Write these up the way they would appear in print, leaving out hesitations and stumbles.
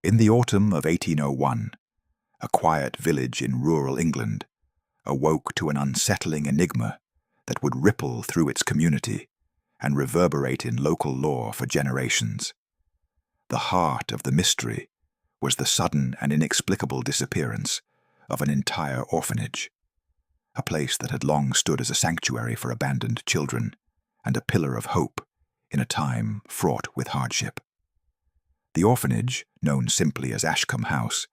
In the autumn of 1801, a quiet village in rural England awoke to an unsettling enigma that would ripple through its community and reverberate in local lore for generations. The heart of the mystery was the sudden and inexplicable disappearance of an entire orphanage, a place that had long stood as a sanctuary for abandoned children and a pillar of hope in a time fraught with hardship. The orphanage, known simply as Ashcombe House,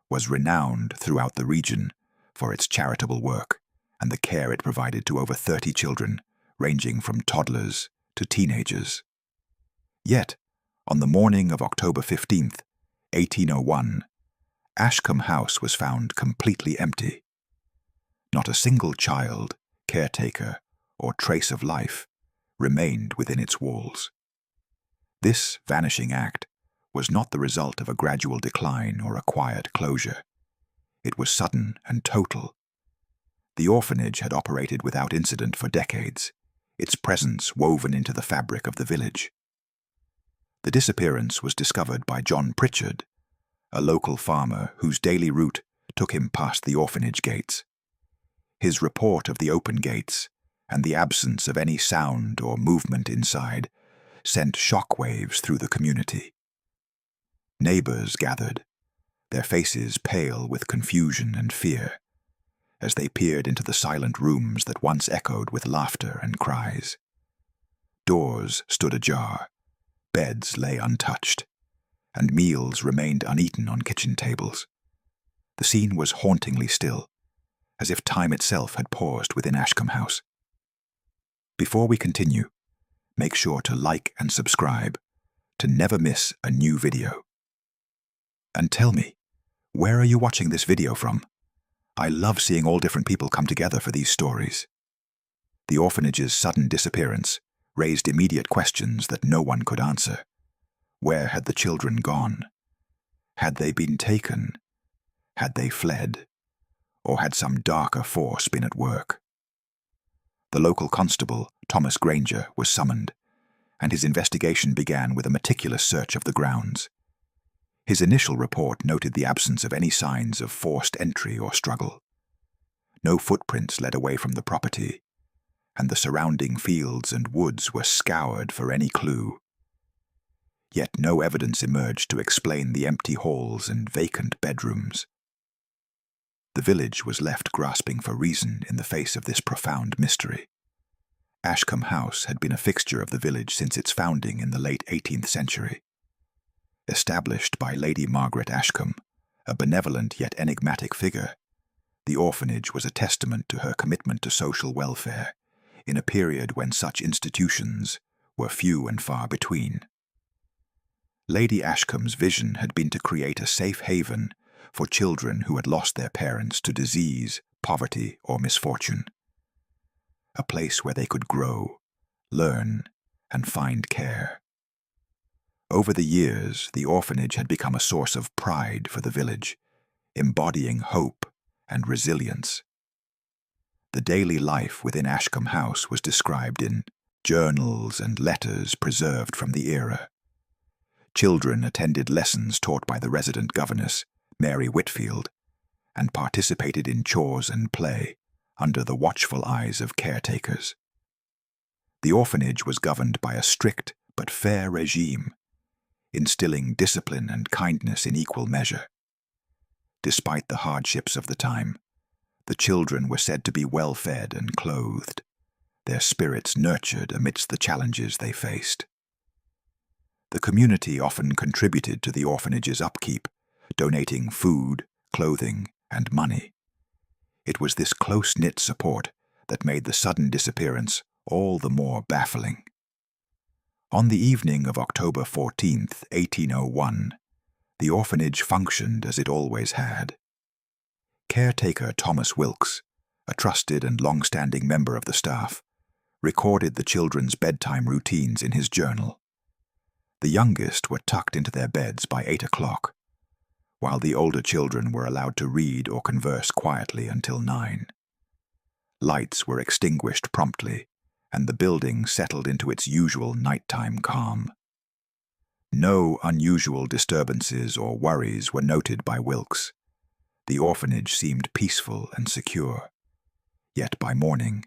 was renowned throughout the region for its charitable work and the care it provided to over 30 children, ranging from toddlers to teenagers. Yet, on the morning of October 15th, 1801, Ashcombe House was found completely empty. Not a single child, caretaker, or trace of life remained within its walls. This vanishing act was not the result of a gradual decline or a quiet closure. It was sudden and total. The orphanage had operated without incident for decades, its presence woven into the fabric of the village. The disappearance was discovered by John Pritchard, a local farmer whose daily route took him past the orphanage gates. His report of the open gates and the absence of any sound or movement inside sent shockwaves through the community. Neighbors gathered, their faces pale with confusion and fear, as they peered into the silent rooms that once echoed with laughter and cries. Doors stood ajar, beds lay untouched, and meals remained uneaten on kitchen tables. The scene was hauntingly still, as if time itself had paused within Ashcombe House. Before we continue, make sure to like and subscribe to never miss a new video. And tell me, where are you watching this video from? I love seeing all different people come together for these stories. The orphanage's sudden disappearance raised immediate questions that no one could answer. Where had the children gone? Had they been taken? Had they fled? Or had some darker force been at work? The local constable, Thomas Granger, was summoned, and his investigation began with a meticulous search of the grounds. His initial report noted the absence of any signs of forced entry or struggle. No footprints led away from the property, and the surrounding fields and woods were scoured for any clue. Yet no evidence emerged to explain the empty halls and vacant bedrooms. The village was left grasping for reason in the face of this profound mystery. Ashcombe House had been a fixture of the village since its founding in the late 18th century. Established by Lady Margaret Ashcombe, a benevolent yet enigmatic figure, the orphanage was a testament to her commitment to social welfare in a period when such institutions were few and far between. Lady Ashcombe's vision had been to create a safe haven for children who had lost their parents to disease, poverty, or misfortune. A place where they could grow, learn, and find care. Over the years, the orphanage had become a source of pride for the village, embodying hope and resilience. The daily life within Ashcombe House was described in journals and letters preserved from the era. Children attended lessons taught by the resident governess, Mary Whitfield, and participated in chores and play under the watchful eyes of caretakers. The orphanage was governed by a strict but fair regime, instilling discipline and kindness in equal measure. Despite the hardships of the time, the children were said to be well fed and clothed, their spirits nurtured amidst the challenges they faced. The community often contributed to the orphanage's upkeep, donating food, clothing, and money. It was this close-knit support that made the sudden disappearance all the more baffling. On the evening of October 14th, 1801, the orphanage functioned as it always had. Caretaker Thomas Wilkes, a trusted and long-standing member of the staff, recorded the children's bedtime routines in his journal. The youngest were tucked into their beds by 8 o'clock, while the older children were allowed to read or converse quietly until 9. Lights were extinguished promptly, and the building settled into its usual nighttime calm. No unusual disturbances or worries were noted by Wilkes. The orphanage seemed peaceful and secure. Yet by morning,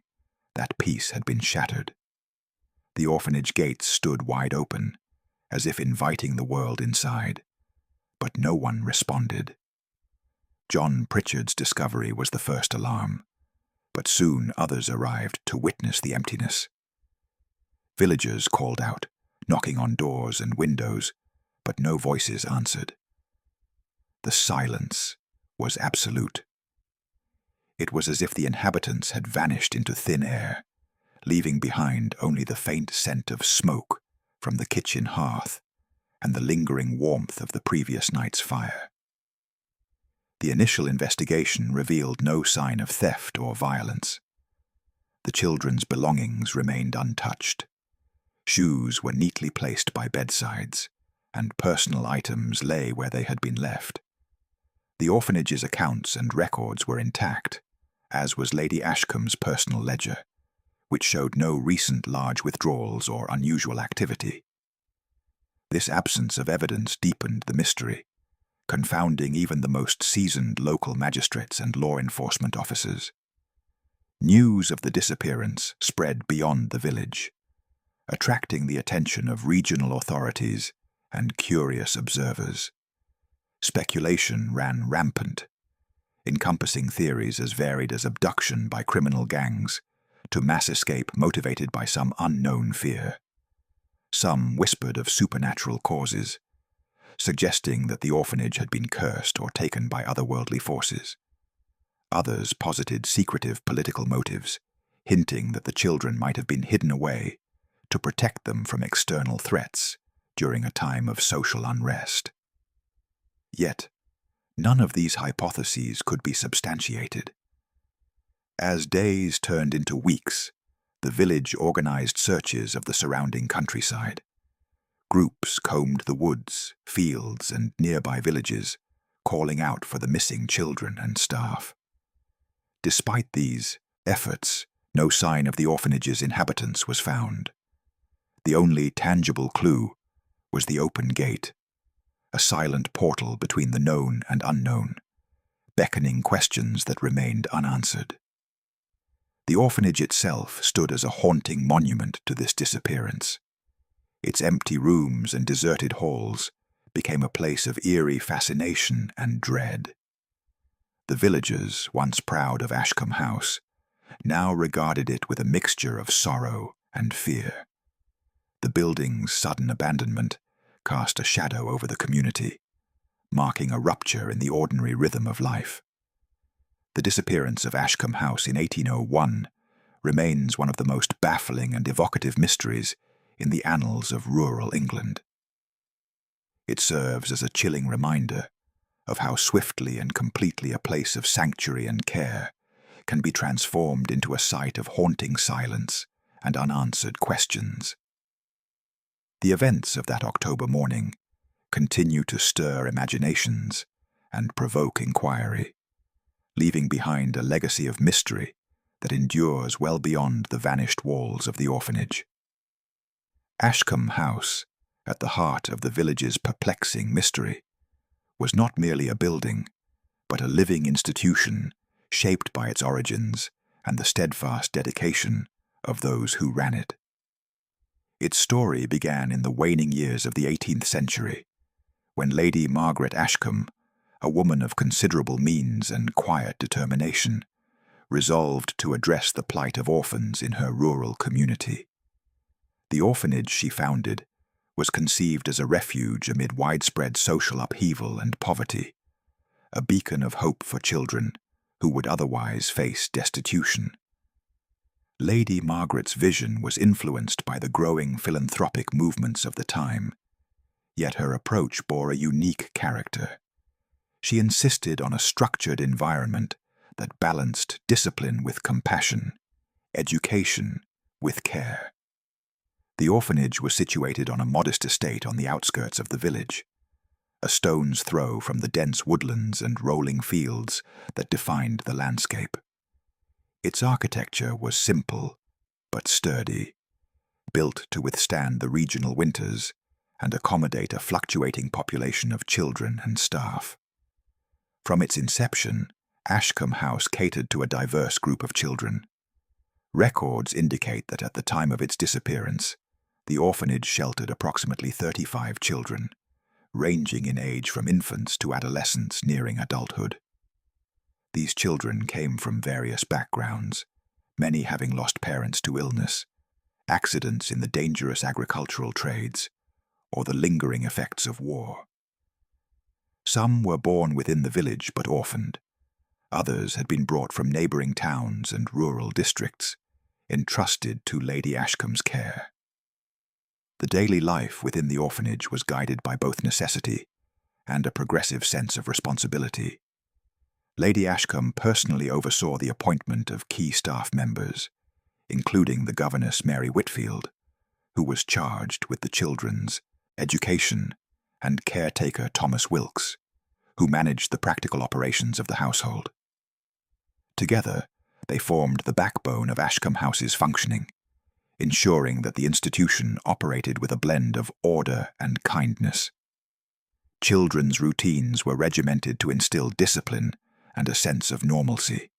that peace had been shattered. The orphanage gates stood wide open, as if inviting the world inside, but no one responded. John Pritchard's discovery was the first alarm, but soon others arrived to witness the emptiness. Villagers called out, knocking on doors and windows, but no voices answered. The silence was absolute. It was as if the inhabitants had vanished into thin air, leaving behind only the faint scent of smoke from the kitchen hearth and the lingering warmth of the previous night's fire. The initial investigation revealed no sign of theft or violence. The children's belongings remained untouched. Shoes were neatly placed by bedsides, and personal items lay where they had been left. The orphanage's accounts and records were intact, as was Lady Ashcombe's personal ledger, which showed no recent large withdrawals or unusual activity. This absence of evidence deepened the mystery, confounding even the most seasoned local magistrates and law enforcement officers. News of the disappearance spread beyond the village, attracting the attention of regional authorities and curious observers. Speculation ran rampant, encompassing theories as varied as abduction by criminal gangs to mass escape motivated by some unknown fear. Some whispered of supernatural causes, suggesting that the orphanage had been cursed or taken by otherworldly forces. Others posited secretive political motives, hinting that the children might have been hidden away to protect them from external threats during a time of social unrest. Yet, none of these hypotheses could be substantiated. As days turned into weeks, the village organized searches of the surrounding countryside. Groups combed the woods, fields, and nearby villages, calling out for the missing children and staff. Despite these efforts, no sign of the orphanage's inhabitants was found. The only tangible clue was the open gate, a silent portal between the known and unknown, beckoning questions that remained unanswered. The orphanage itself stood as a haunting monument to this disappearance. Its empty rooms and deserted halls became a place of eerie fascination and dread. The villagers, once proud of Ashcombe House, now regarded it with a mixture of sorrow and fear. The building's sudden abandonment cast a shadow over the community, marking a rupture in the ordinary rhythm of life. The disappearance of Ashcombe House in 1801 remains one of the most baffling and evocative mysteries in the annals of rural England. It serves as a chilling reminder of how swiftly and completely a place of sanctuary and care can be transformed into a site of haunting silence and unanswered questions. The events of that October morning continue to stir imaginations and provoke inquiry, leaving behind a legacy of mystery that endures well beyond the vanished walls of the orphanage. Ashcombe House, at the heart of the village's perplexing mystery, was not merely a building, but a living institution shaped by its origins and the steadfast dedication of those who ran it. Its story began in the waning years of the 18th century, when Lady Margaret Ashcombe, a woman of considerable means and quiet determination, resolved to address the plight of orphans in her rural community. The orphanage she founded was conceived as a refuge amid widespread social upheaval and poverty, a beacon of hope for children who would otherwise face destitution. Lady Margaret's vision was influenced by the growing philanthropic movements of the time, yet her approach bore a unique character. She insisted on a structured environment that balanced discipline with compassion, education with care. The orphanage was situated on a modest estate on the outskirts of the village, a stone's throw from the dense woodlands and rolling fields that defined the landscape. Its architecture was simple but sturdy, built to withstand the regional winters and accommodate a fluctuating population of children and staff. From its inception, Ashcombe House catered to a diverse group of children. Records indicate that at the time of its disappearance, the orphanage sheltered approximately 35 children, ranging in age from infants to adolescents nearing adulthood. These children came from various backgrounds, many having lost parents to illness, accidents in the dangerous agricultural trades, or the lingering effects of war. Some were born within the village but orphaned. Others had been brought from neighboring towns and rural districts, entrusted to Lady Ashcombe's care. The daily life within the orphanage was guided by both necessity and a progressive sense of responsibility. Lady Ashcombe personally oversaw the appointment of key staff members, including the governess Mary Whitfield, who was charged with the children's education, and caretaker Thomas Wilkes, who managed the practical operations of the household. Together, they formed the backbone of Ashcombe House's functioning, ensuring that the institution operated with a blend of order and kindness. Children's routines were regimented to instill discipline and a sense of normalcy.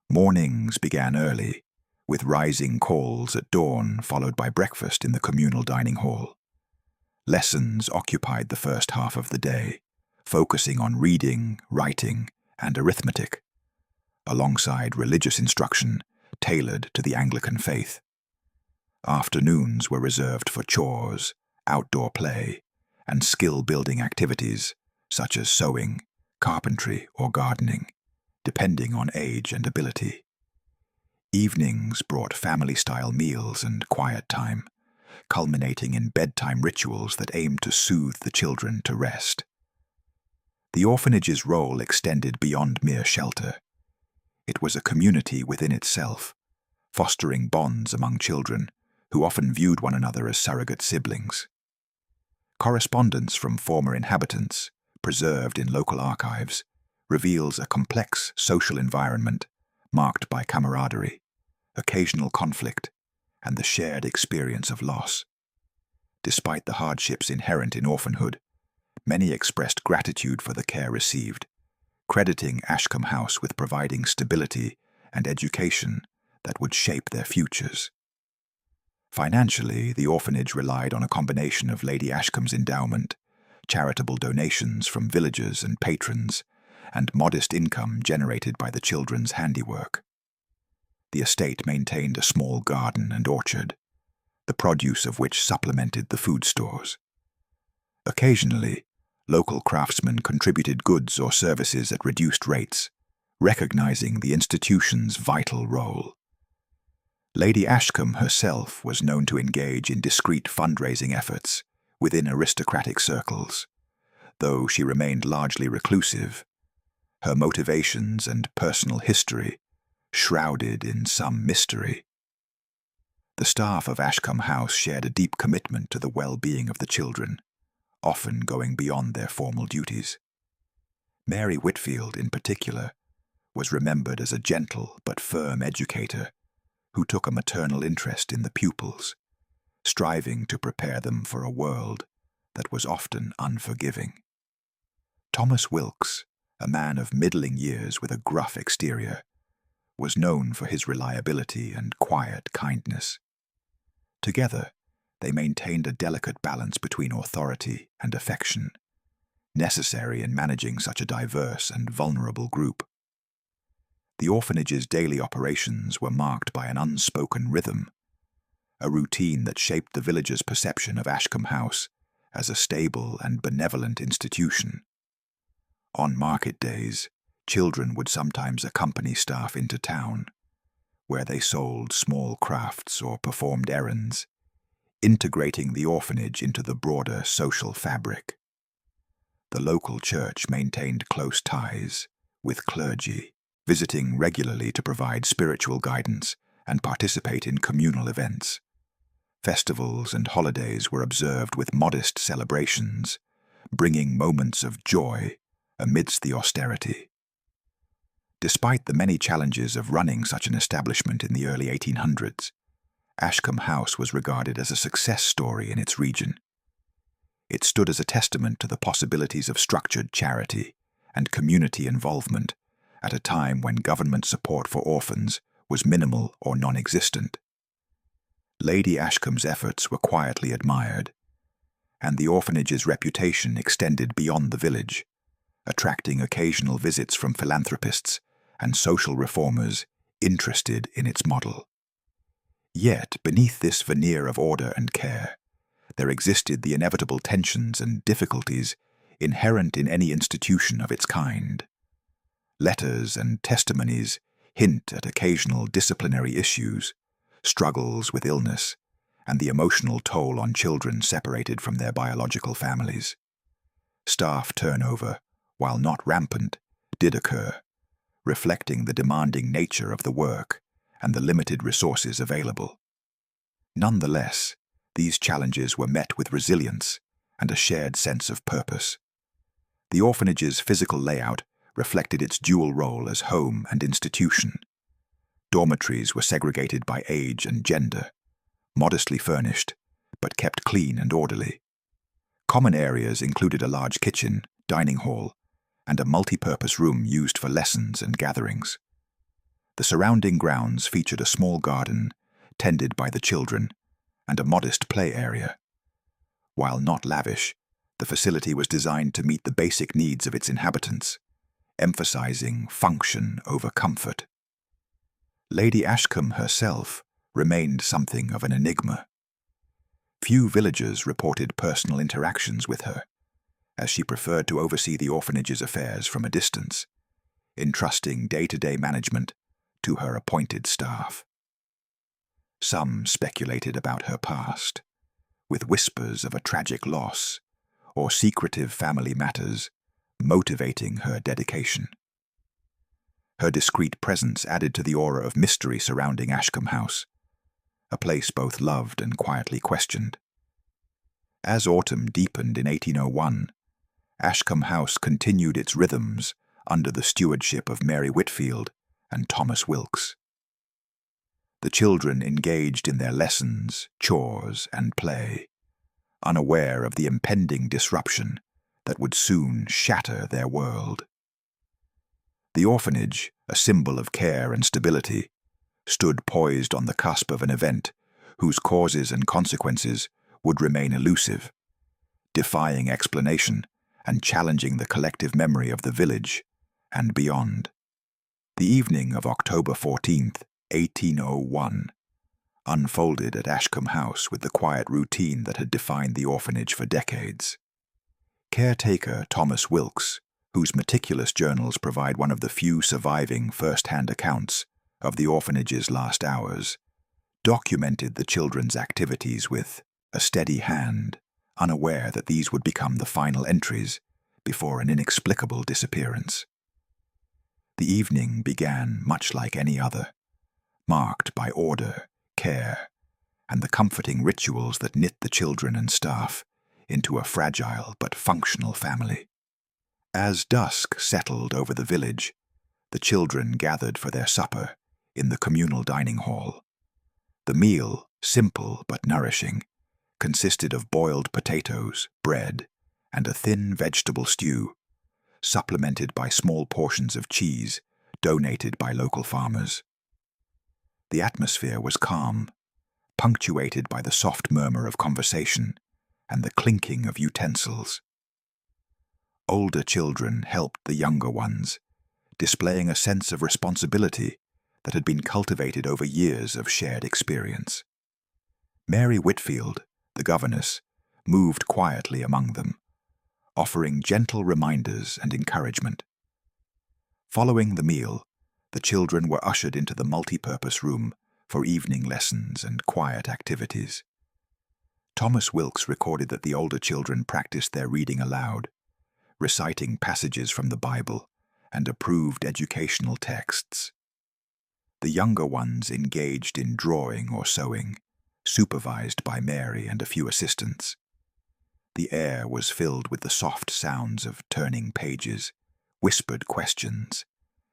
Mornings began early, with rising calls at dawn followed by breakfast in the communal dining hall. Lessons occupied the first half of the day, focusing on reading, writing, and arithmetic, alongside religious instruction tailored to the Anglican faith. Afternoons were reserved for chores, outdoor play, and skill-building activities such as sewing, carpentry, or gardening, depending on age and ability. Evenings brought family-style meals and quiet time, culminating in bedtime rituals that aimed to soothe the children to rest. The orphanage's role extended beyond mere shelter. It was a community within itself, fostering bonds among children who often viewed one another as surrogate siblings. Correspondence from former inhabitants, preserved in local archives, reveals a complex social environment marked by camaraderie, occasional conflict, and the shared experience of loss. Despite the hardships inherent in orphanhood, many expressed gratitude for the care received, crediting Ashcombe House with providing stability and education that would shape their futures. Financially, the orphanage relied on a combination of Lady Ashcombe's endowment, charitable donations from villagers and patrons, and modest income generated by the children's handiwork. The estate maintained a small garden and orchard, the produce of which supplemented the food stores. Occasionally, local craftsmen contributed goods or services at reduced rates, recognizing the institution's vital role. Lady Ashcombe herself was known to engage in discreet fundraising efforts within aristocratic circles, though she remained largely reclusive, her motivations and personal history shrouded in some mystery. The staff of Ashcombe House shared a deep commitment to the well-being of the children, often going beyond their formal duties. Mary Whitfield, in particular, was remembered as a gentle but firm educator who took a maternal interest in the pupils, striving to prepare them for a world that was often unforgiving. Thomas Wilkes, a man of middling years with a gruff exterior, was known for his reliability and quiet kindness. Together, they maintained a delicate balance between authority and affection, necessary in managing such a diverse and vulnerable group. The orphanage's daily operations were marked by an unspoken rhythm, a routine that shaped the villagers' perception of Ashcombe House as a stable and benevolent institution. On market days, children would sometimes accompany staff into town, where they sold small crafts or performed errands, integrating the orphanage into the broader social fabric. The local church maintained close ties with clergy, visiting regularly to provide spiritual guidance and participate in communal events. Festivals and holidays were observed with modest celebrations, bringing moments of joy amidst the austerity. Despite the many challenges of running such an establishment in the early 1800s, Ashcombe House was regarded as a success story in its region. It stood as a testament to the possibilities of structured charity and community involvement at a time when government support for orphans was minimal or non-existent. Lady Ashcombe's efforts were quietly admired, and the orphanage's reputation extended beyond the village, attracting occasional visits from philanthropists and social reformers interested in its model. Yet, beneath this veneer of order and care, there existed the inevitable tensions and difficulties inherent in any institution of its kind. Letters and testimonies hint at occasional disciplinary issues, struggles with illness, and the emotional toll on children separated from their biological families. Staff turnover, while not rampant, did occur, reflecting the demanding nature of the work and the limited resources available. Nonetheless, these challenges were met with resilience and a shared sense of purpose. The orphanage's physical layout reflected its dual role as home and institution. Dormitories were segregated by age and gender, modestly furnished, but kept clean and orderly. Common areas included a large kitchen, dining hall, and a multi-purpose room used for lessons and gatherings. The surrounding grounds featured a small garden, tended by the children, and a modest play area. While not lavish, the facility was designed to meet the basic needs of its inhabitants, emphasizing function over comfort. Lady Ashcombe herself remained something of an enigma. Few villagers reported personal interactions with her, as she preferred to oversee the orphanage's affairs from a distance, entrusting day-to-day management to her appointed staff. Some speculated about her past, with whispers of a tragic loss or secretive family matters motivating her dedication. Her discreet presence added to the aura of mystery surrounding Ashcombe House, a place both loved and quietly questioned. As autumn deepened in 1801, Ashcombe House continued its rhythms under the stewardship of Mary Whitfield and Thomas Wilkes. The children engaged in their lessons, chores, and play, unaware of the impending disruption that would soon shatter their world. The orphanage, a symbol of care and stability, stood poised on the cusp of an event whose causes and consequences would remain elusive, defying explanation and challenging the collective memory of the village and beyond. The evening of October 14th, 1801, unfolded at Ashcombe House with the quiet routine that had defined the orphanage for decades. Caretaker Thomas Wilkes, whose meticulous journals provide one of the few surviving first-hand accounts of the orphanage's last hours, documented the children's activities with a steady hand, unaware that these would become the final entries before an inexplicable disappearance. The evening began much like any other, marked by order, care, and the comforting rituals that knit the children and staff into a fragile but functional family. As dusk settled over the village, the children gathered for their supper in the communal dining hall. The meal, simple but nourishing, consisted of boiled potatoes, bread, and a thin vegetable stew, supplemented by small portions of cheese donated by local farmers. The atmosphere was calm, punctuated by the soft murmur of conversation and the clinking of utensils. Older children helped the younger ones, displaying a sense of responsibility that had been cultivated over years of shared experience. Mary Whitfield, the governess, moved quietly among them, offering gentle reminders and encouragement. Following the meal, the children were ushered into the multi-purpose room for evening lessons and quiet activities. Thomas Wilkes recorded that the older children practiced their reading aloud, reciting passages from the Bible and approved educational texts. The younger ones engaged in drawing or sewing, supervised by Mary and a few assistants. The air was filled with the soft sounds of turning pages, whispered questions,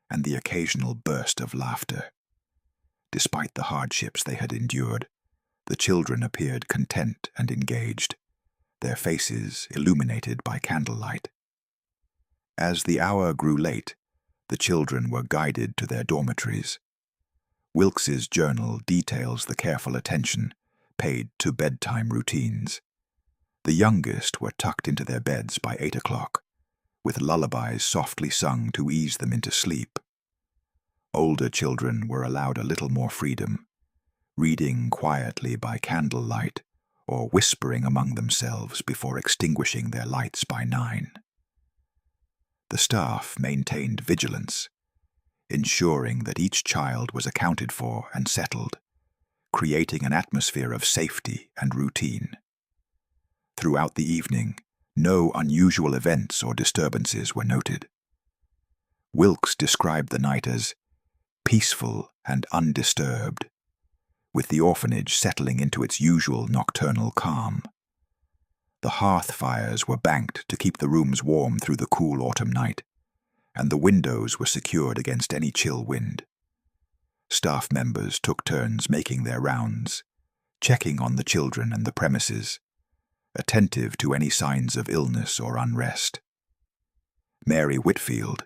and the occasional burst of laughter. Despite the hardships they had endured, the children appeared content and engaged, their faces illuminated by candlelight. As the hour grew late, the children were guided to their dormitories. Wilkes's journal details the careful attention paid to bedtime routines. The youngest were tucked into their beds by 8 o'clock, with lullabies softly sung to ease them into sleep. Older children were allowed a little more freedom, reading quietly by candlelight or whispering among themselves before extinguishing their lights by 9. The staff maintained vigilance, ensuring that each child was accounted for and settled, creating an atmosphere of safety and routine. Throughout the evening, no unusual events or disturbances were noted. Wilkes described the night as peaceful and undisturbed, with the orphanage settling into its usual nocturnal calm. The hearth fires were banked to keep the rooms warm through the cool autumn night, and the windows were secured against any chill wind. Staff members took turns making their rounds, checking on the children and the premises, attentive to any signs of illness or unrest. Mary Whitfield,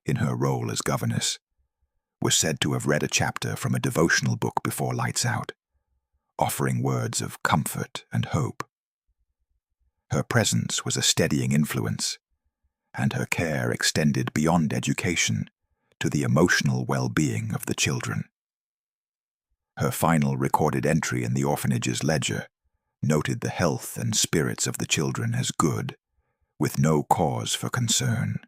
in her role as governess, was said to have read a chapter from a devotional book before lights out, offering words of comfort and hope. Her presence was a steadying influence, and her care extended beyond education to the emotional well-being of the children. Her final recorded entry in the orphanage's ledger noted the health and spirits of the children as good, with no cause for concern.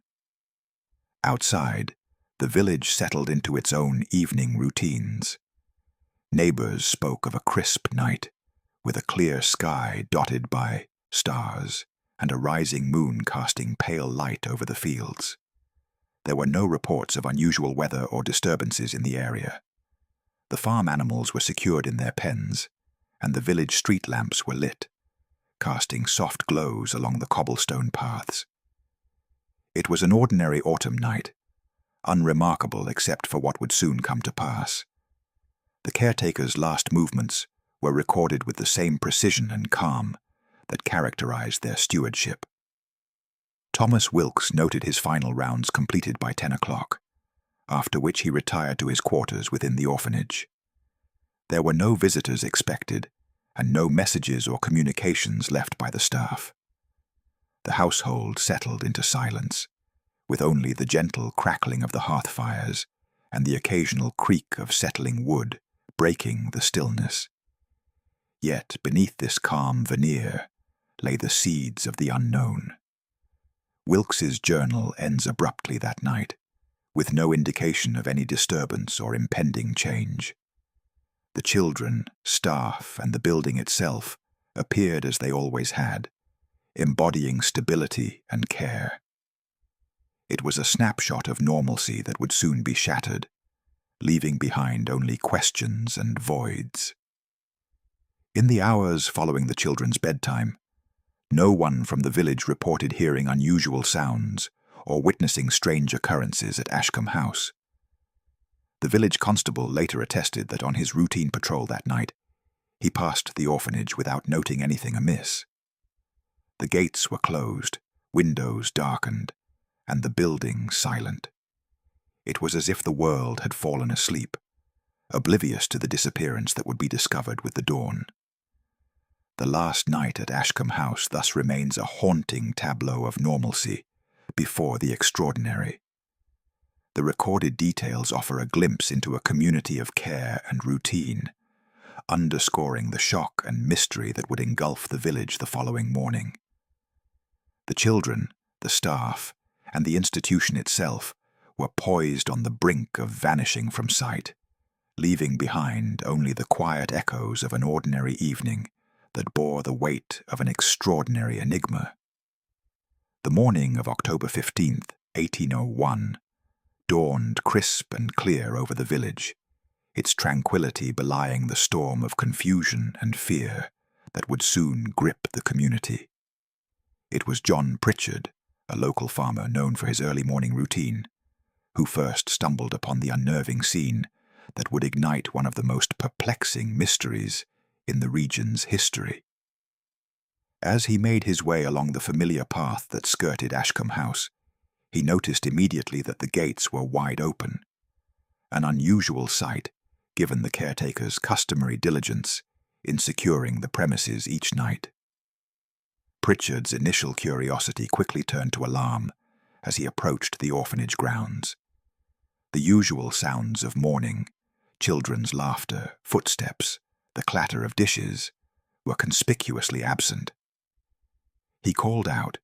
Outside, the village settled into its own evening routines. Neighbors spoke of a crisp night, with a clear sky dotted by stars and a rising moon casting pale light over the fields. There were no reports of unusual weather or disturbances in the area. The farm animals were secured in their pens, and the village street lamps were lit, casting soft glows along the cobblestone paths. It was an ordinary autumn night, unremarkable except for what would soon come to pass. The caretaker's last movements were recorded with the same precision and calm that characterized their stewardship. Thomas Wilkes noted his final rounds completed by 10 o'clock, after which he retired to his quarters within the orphanage. There were no visitors expected, and no messages or communications left by the staff. The household settled into silence, with only the gentle crackling of the hearth fires and the occasional creak of settling wood breaking the stillness. Yet beneath this calm veneer lay the seeds of the unknown. Wilkes's journal ends abruptly that night, with no indication of any disturbance or impending change. The children, staff, and the building itself appeared as they always had, embodying stability and care. It was a snapshot of normalcy that would soon be shattered, leaving behind only questions and voids. In the hours following the children's bedtime, no one from the village reported hearing unusual sounds or witnessing strange occurrences at Ashcombe House. The village constable later attested that on his routine patrol that night, he passed the orphanage without noting anything amiss. The gates were closed, windows darkened, and the building silent. It was as if the world had fallen asleep, oblivious to the disappearance that would be discovered with the dawn. The last night at Ashcombe House thus remains a haunting tableau of normalcy before the extraordinary. The recorded details offer a glimpse into a community of care and routine, underscoring the shock and mystery that would engulf the village the following morning. The children, the staff, and the institution itself were poised on the brink of vanishing from sight, leaving behind only the quiet echoes of an ordinary evening that bore the weight of an extraordinary enigma. The morning of October 15th, 1801, dawned crisp and clear over the village, its tranquility belying the storm of confusion and fear that would soon grip the community. It was John Pritchard, a local farmer known for his early morning routine, who first stumbled upon the unnerving scene that would ignite one of the most perplexing mysteries in the region's history. As he made his way along the familiar path that skirted Ashcombe House, he noticed immediately that the gates were wide open, an unusual sight given the caretaker's customary diligence in securing the premises each night. Pritchard's initial curiosity quickly turned to alarm as he approached the orphanage grounds. The usual sounds of mourning, children's laughter, footsteps, the clatter of dishes, were conspicuously absent. He called out,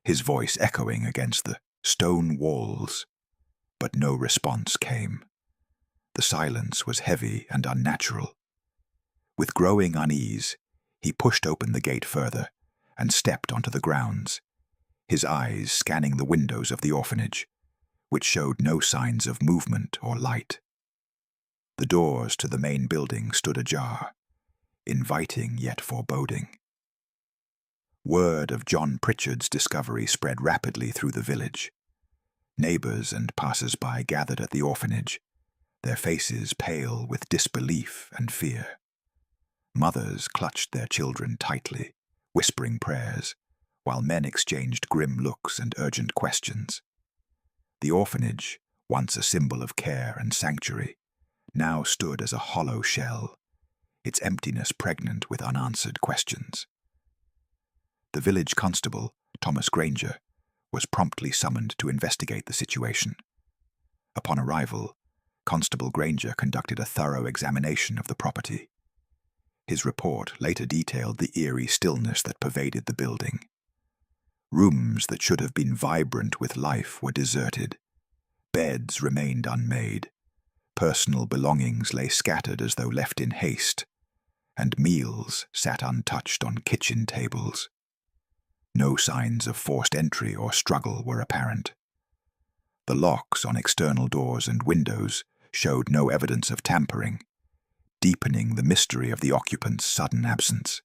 his voice echoing against the stone walls, but no response came. The silence was heavy and unnatural. With growing unease, he pushed open the gate further and stepped onto the grounds, his eyes scanning the windows of the orphanage, which showed no signs of movement or light. The doors to the main building stood ajar, inviting yet foreboding. Word of John Pritchard's discovery spread rapidly through the village. Neighbors and passers-by gathered at the orphanage, their faces pale with disbelief and fear. Mothers clutched their children tightly, whispering prayers, while men exchanged grim looks and urgent questions. The orphanage, once a symbol of care and sanctuary, now stood as a hollow shell, its emptiness pregnant with unanswered questions. The village constable, Thomas Granger, was promptly summoned to investigate the situation. Upon arrival, Constable Granger conducted a thorough examination of the property. His report later detailed the eerie stillness that pervaded the building. Rooms that should have been vibrant with life were deserted. Beds remained unmade. Personal belongings lay scattered as though left in haste, and meals sat untouched on kitchen tables. No signs of forced entry or struggle were apparent. The locks on external doors and windows showed no evidence of tampering, deepening the mystery of the occupant's sudden absence.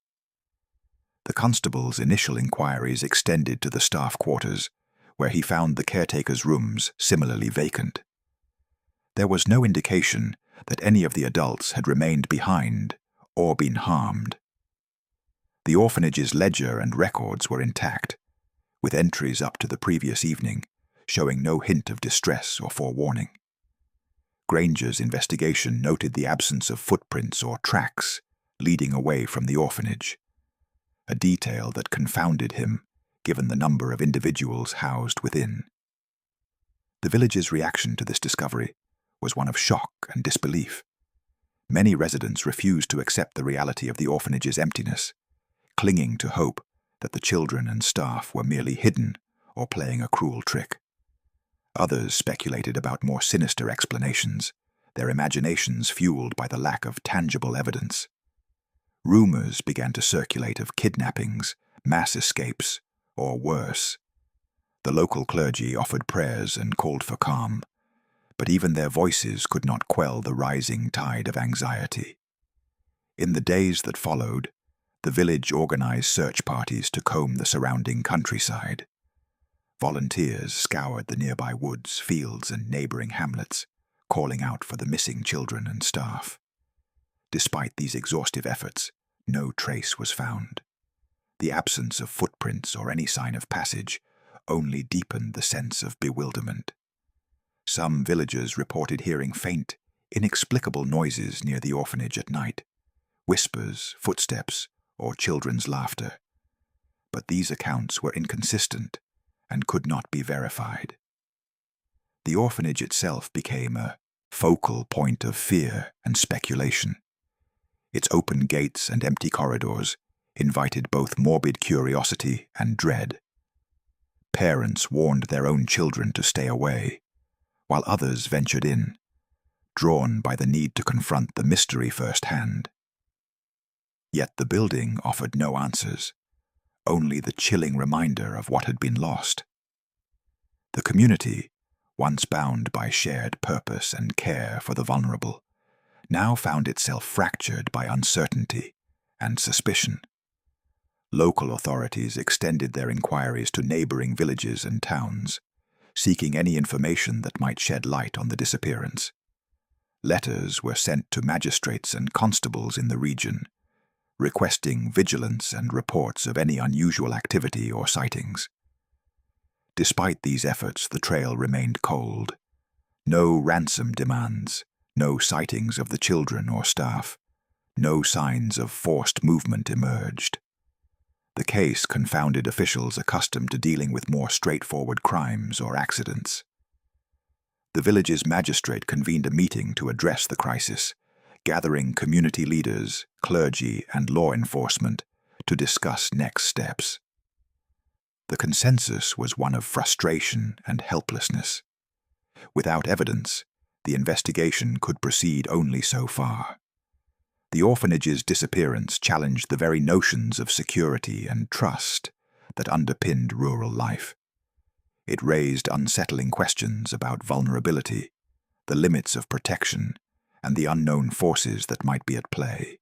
The constable's initial inquiries extended to the staff quarters, where he found the caretaker's rooms similarly vacant. There was no indication that any of the adults had remained behind or been harmed. The orphanage's ledger and records were intact, with entries up to the previous evening showing no hint of distress or forewarning. Granger's investigation noted the absence of footprints or tracks leading away from the orphanage, a detail that confounded him given the number of individuals housed within. The village's reaction to this discovery was one of shock and disbelief. Many residents refused to accept the reality of the orphanage's emptiness, clinging to hope that the children and staff were merely hidden or playing a cruel trick. Others speculated about more sinister explanations, their imaginations fueled by the lack of tangible evidence. Rumors began to circulate of kidnappings, mass escapes, or worse. The local clergy offered prayers and called for calm, but even their voices could not quell the rising tide of anxiety. In the days that followed, the village organized search parties to comb the surrounding countryside. Volunteers scoured the nearby woods, fields, and neighboring hamlets, calling out for the missing children and staff. Despite these exhaustive efforts, no trace was found. The absence of footprints or any sign of passage only deepened the sense of bewilderment. Some villagers reported hearing faint, inexplicable noises near the orphanage at night, whispers, footsteps, or children's laughter. But these accounts were inconsistent and could not be verified. The orphanage itself became a focal point of fear and speculation. Its open gates and empty corridors invited both morbid curiosity and dread. Parents warned their own children to stay away, while others ventured in, drawn by the need to confront the mystery firsthand. Yet the building offered no answers, only the chilling reminder of what had been lost. The community, once bound by shared purpose and care for the vulnerable, now found itself fractured by uncertainty and suspicion. Local authorities extended their inquiries to neighboring villages and towns, seeking any information that might shed light on the disappearance. Letters were sent to magistrates and constables in the region, requesting vigilance and reports of any unusual activity or sightings. Despite these efforts, the trail remained cold. No ransom demands, no sightings of the children or staff, no signs of forced movement emerged. The case confounded officials accustomed to dealing with more straightforward crimes or accidents. The village's magistrate convened a meeting to address the crisis, gathering community leaders, clergy, and law enforcement to discuss next steps. The consensus was one of frustration and helplessness. Without evidence, the investigation could proceed only so far. The orphanage's disappearance challenged the very notions of security and trust that underpinned rural life. It raised unsettling questions about vulnerability, the limits of protection, and the unknown forces that might be at play.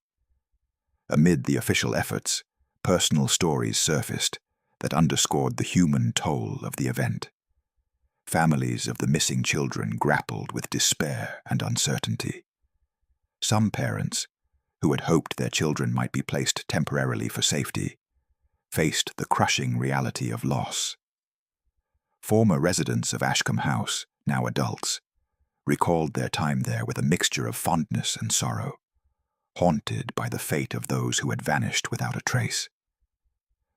Amid the official efforts, personal stories surfaced that underscored the human toll of the event. Families of the missing children grappled with despair and uncertainty. Some parents, who had hoped their children might be placed temporarily for safety, faced the crushing reality of loss. Former residents of Ashcombe House, now adults, recalled their time there with a mixture of fondness and sorrow, haunted by the fate of those who had vanished without a trace.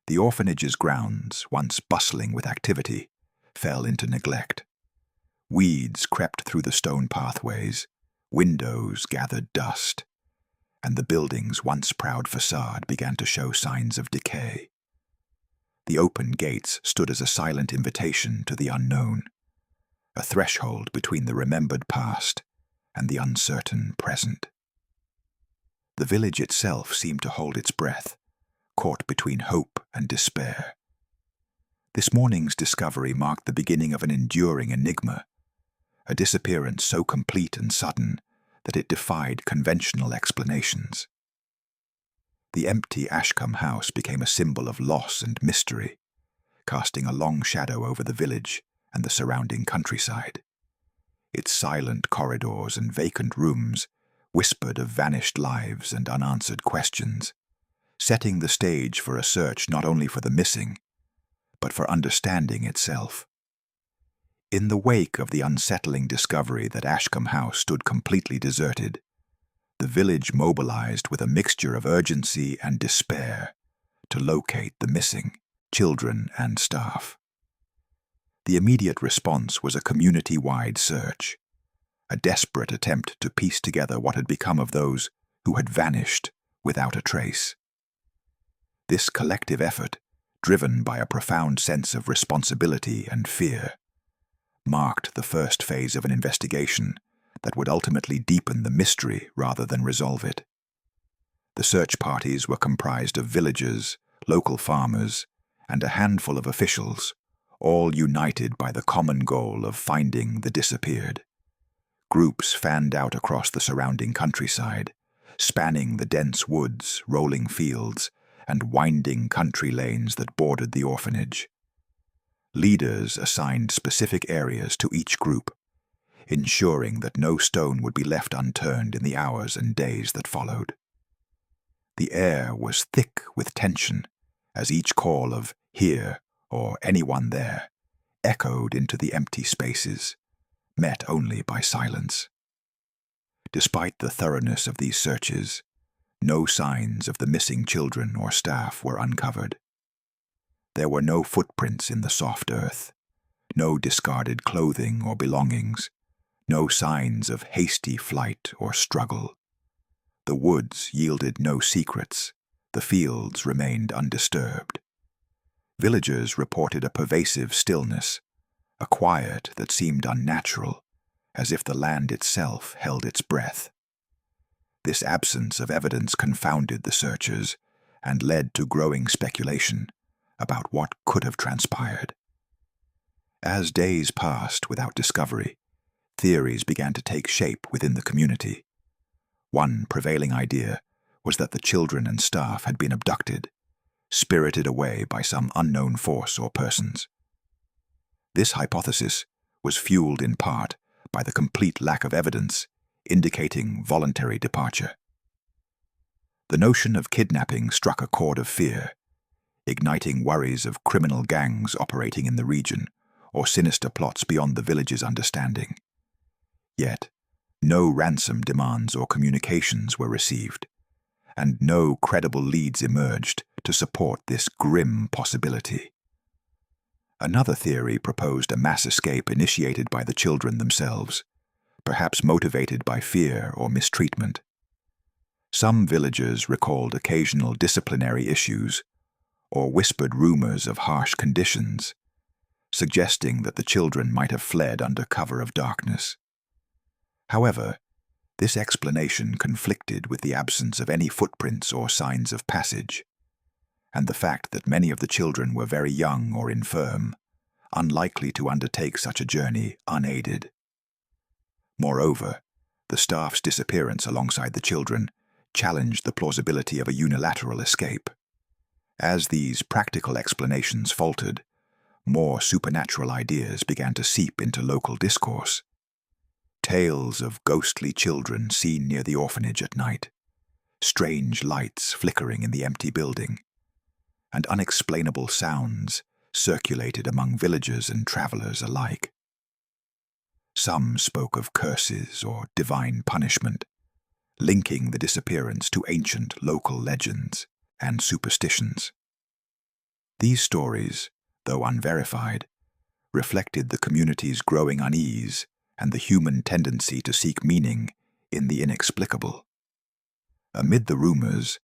The orphanage's grounds, once bustling with activity, fell into neglect. Weeds crept through the stone pathways, windows gathered dust, and the building's once proud facade began to show signs of decay. The open gates stood as a silent invitation to the unknown, a threshold between the remembered past and the uncertain present. The village itself seemed to hold its breath, caught between hope and despair. This morning's discovery marked the beginning of an enduring enigma, a disappearance so complete and sudden that it defied conventional explanations. The empty Ashcombe house became a symbol of loss and mystery, casting a long shadow over the village and the surrounding countryside. Its silent corridors and vacant rooms whispered of vanished lives and unanswered questions, setting the stage for a search not only for the missing, but for understanding itself. In the wake of the unsettling discovery that Ashcombe House stood completely deserted, the village mobilized with a mixture of urgency and despair to locate the missing children and staff. The immediate response was a community-wide search, a desperate attempt to piece together what had become of those who had vanished without a trace. This collective effort, driven by a profound sense of responsibility and fear, marked the first phase of an investigation that would ultimately deepen the mystery rather than resolve it. The search parties were comprised of villagers, local farmers, and a handful of officials, all united by the common goal of finding the disappeared. Groups fanned out across the surrounding countryside, spanning the dense woods, rolling fields, and winding country lanes that bordered the orphanage. Leaders assigned specific areas to each group, ensuring that no stone would be left unturned in the hours and days that followed. The air was thick with tension as each call of "here" or "anyone there" echoed into the empty spaces, met only by silence. Despite the thoroughness of these searches, no signs of the missing children or staff were uncovered. There were no footprints in the soft earth, no discarded clothing or belongings, no signs of hasty flight or struggle. The woods yielded no secrets, the fields remained undisturbed. Villagers reported a pervasive stillness, a quiet that seemed unnatural, as if the land itself held its breath. This absence of evidence confounded the searchers and led to growing speculation about what could have transpired. As days passed without discovery, theories began to take shape within the community. One prevailing idea was that the children and staff had been abducted, spirited away by some unknown force or persons. This hypothesis was fueled in part by the complete lack of evidence indicating voluntary departure. The notion of kidnapping struck a chord of fear, igniting worries of criminal gangs operating in the region or sinister plots beyond the village's understanding. Yet, no ransom demands or communications were received, and no credible leads emerged to support this grim possibility. Another theory proposed a mass escape initiated by the children themselves, perhaps motivated by fear or mistreatment. Some villagers recalled occasional disciplinary issues or whispered rumors of harsh conditions, suggesting that the children might have fled under cover of darkness. However, this explanation conflicted with the absence of any footprints or signs of passage, and the fact that many of the children were very young or infirm, unlikely to undertake such a journey unaided. Moreover, the staff's disappearance alongside the children challenged the plausibility of a unilateral escape. As these practical explanations faltered, more supernatural ideas began to seep into local discourse. Tales of ghostly children seen near the orphanage at night, strange lights flickering in the empty building, and unexplainable sounds circulated among villagers and travelers alike. Some spoke of curses or divine punishment, linking the disappearance to ancient local legends and superstitions. These stories, though unverified, reflected the community's growing unease and the human tendency to seek meaning in the inexplicable. Amid the rumors,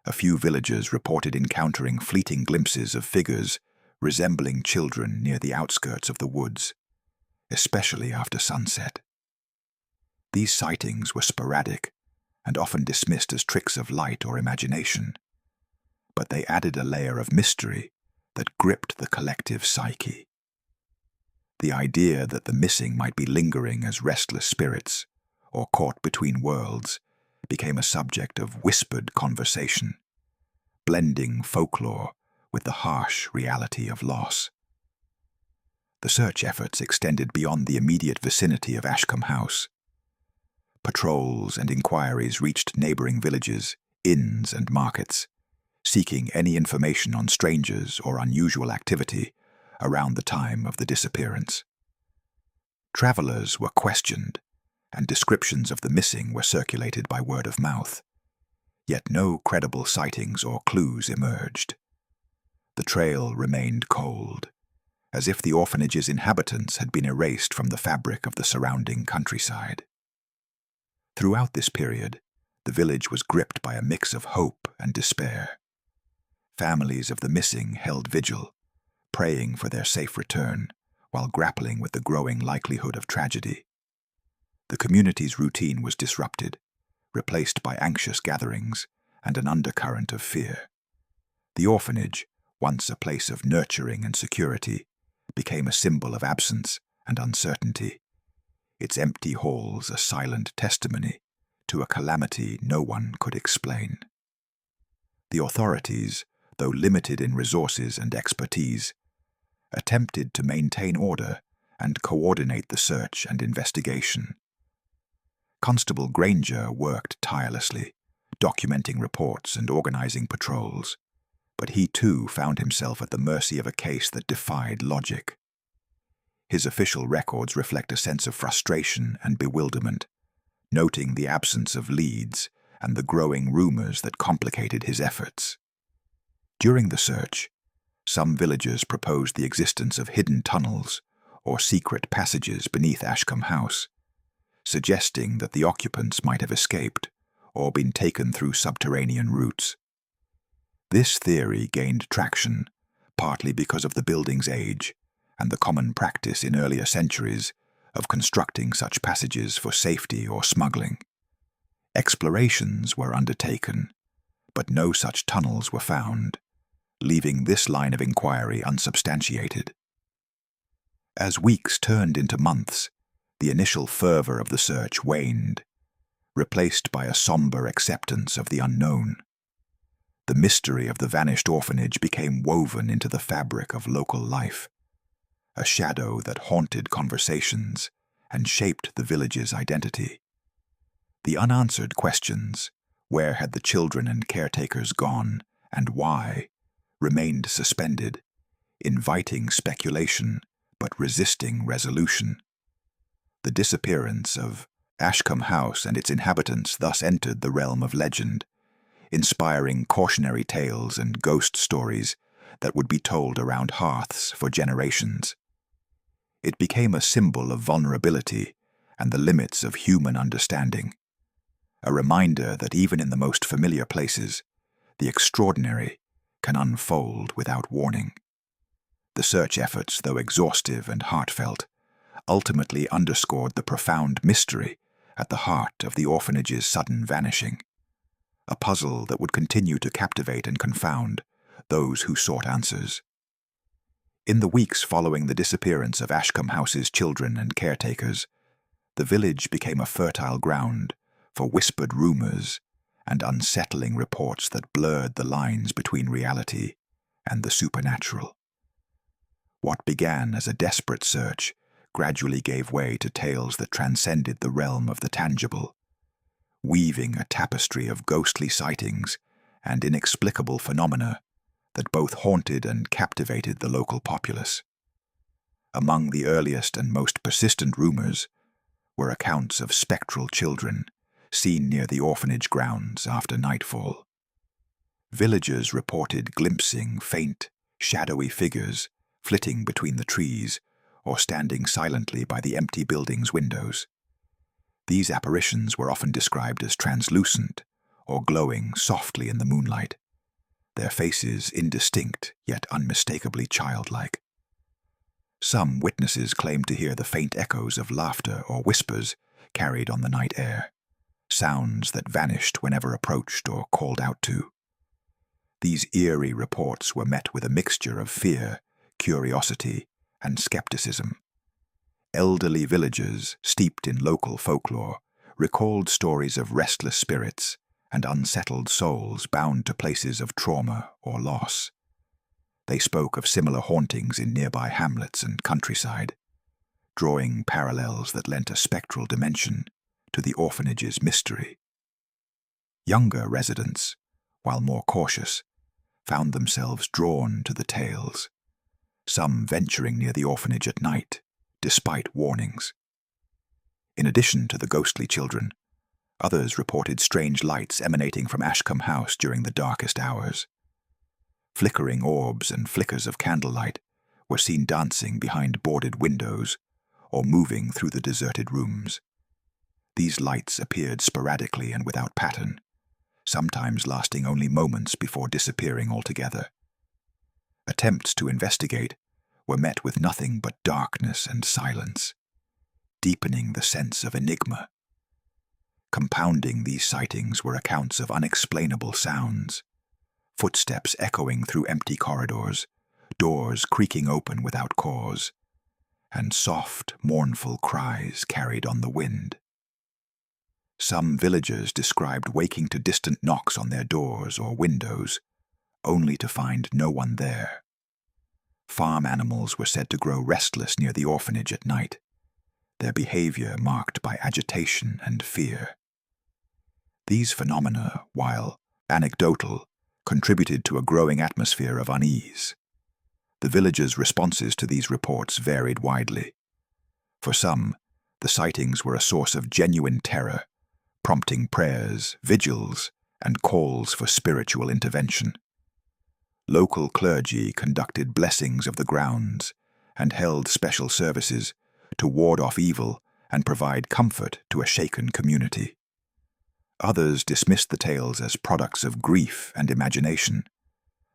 a few villagers reported encountering fleeting glimpses of figures resembling children near the outskirts of the woods, especially after sunset. These sightings were sporadic and often dismissed as tricks of light or imagination, but they added a layer of mystery that gripped the collective psyche. The idea that the missing might be lingering as restless spirits or caught between worlds became a subject of whispered conversation, blending folklore with the harsh reality of loss. The search efforts extended beyond the immediate vicinity of Ashcombe House. Patrols and inquiries reached neighboring villages, inns and markets, seeking any information on strangers or unusual activity around the time of the disappearance. Travelers were questioned, and descriptions of the missing were circulated by word of mouth, yet no credible sightings or clues emerged. The trail remained cold, as if the orphanage's inhabitants had been erased from the fabric of the surrounding countryside. Throughout this period, the village was gripped by a mix of hope and despair. Families of the missing held vigil, praying for their safe return while grappling with the growing likelihood of tragedy. The community's routine was disrupted, replaced by anxious gatherings and an undercurrent of fear. The orphanage, once a place of nurturing and security, became a symbol of absence and uncertainty, its empty halls a silent testimony to a calamity no one could explain. The authorities, though limited in resources and expertise, attempted to maintain order and coordinate the search and investigation. Constable Granger worked tirelessly, documenting reports and organizing patrols, but he too found himself at the mercy of a case that defied logic. His official records reflect a sense of frustration and bewilderment, noting the absence of leads and the growing rumors that complicated his efforts. During the search, some villagers proposed the existence of hidden tunnels or secret passages beneath Ashcombe House, suggesting that the occupants might have escaped or been taken through subterranean routes. This theory gained traction, partly because of the building's age and the common practice in earlier centuries of constructing such passages for safety or smuggling. Explorations were undertaken, but no such tunnels were found, leaving this line of inquiry unsubstantiated. As weeks turned into months, the initial fervor of the search waned, replaced by a somber acceptance of the unknown. The mystery of the vanished orphanage became woven into the fabric of local life, a shadow that haunted conversations and shaped the village's identity. The unanswered questions, Where had the children and caretakers gone, and why, remained suspended, inviting speculation but resisting resolution. The disappearance of Ashcombe House and its inhabitants thus entered the realm of legend, inspiring cautionary tales and ghost stories that would be told around hearths for generations. It became a symbol of vulnerability and the limits of human understanding, a reminder that even in the most familiar places, the extraordinary can unfold without warning. The search efforts, though exhaustive and heartfelt, ultimately underscored the profound mystery at the heart of the orphanage's sudden vanishing, a puzzle that would continue to captivate and confound those who sought answers. In the weeks following the disappearance of Ashcombe House's children and caretakers, the village became a fertile ground for whispered rumors and unsettling reports that blurred the lines between reality and the supernatural. What began as a desperate search gradually gave way to tales that transcended the realm of the tangible, weaving a tapestry of ghostly sightings and inexplicable phenomena that both haunted and captivated the local populace. Among the earliest and most persistent rumors were accounts of spectral children seen near the orphanage grounds after nightfall. Villagers reported glimpsing faint, shadowy figures flitting between the trees or standing silently by the empty building's windows. These apparitions were often described as translucent or glowing softly in the moonlight, their faces indistinct yet unmistakably childlike. Some witnesses claimed to hear the faint echoes of laughter or whispers carried on the night air, sounds that vanished whenever approached or called out to. These eerie reports were met with a mixture of fear, curiosity, and skepticism. Elderly villagers, steeped in local folklore, recalled stories of restless spirits and unsettled souls bound to places of trauma or loss. They spoke of similar hauntings in nearby hamlets and countryside, drawing parallels that lent a spectral dimension to the orphanage's mystery. Younger residents, while more cautious, found themselves drawn to the tales, some venturing near the orphanage at night, despite warnings. In addition to the ghostly children, others reported strange lights emanating from Ashcombe House during the darkest hours. Flickering orbs and flickers of candlelight were seen dancing behind boarded windows or moving through the deserted rooms. These lights appeared sporadically and without pattern, sometimes lasting only moments before disappearing altogether. Attempts to investigate were met with nothing but darkness and silence, deepening the sense of enigma. Compounding these sightings were accounts of unexplainable sounds, footsteps echoing through empty corridors, doors creaking open without cause, and soft, mournful cries carried on the wind. Some villagers described waking to distant knocks on their doors or windows, only to find no one there. Farm animals were said to grow restless near the orphanage at night, their behavior marked by agitation and fear. These phenomena, while anecdotal, contributed to a growing atmosphere of unease. The villagers' responses to these reports varied widely. For some, the sightings were a source of genuine terror, prompting prayers, vigils, and calls for spiritual intervention. Local clergy conducted blessings of the grounds and held special services to ward off evil and provide comfort to a shaken community. Others dismissed the tales as products of grief and imagination,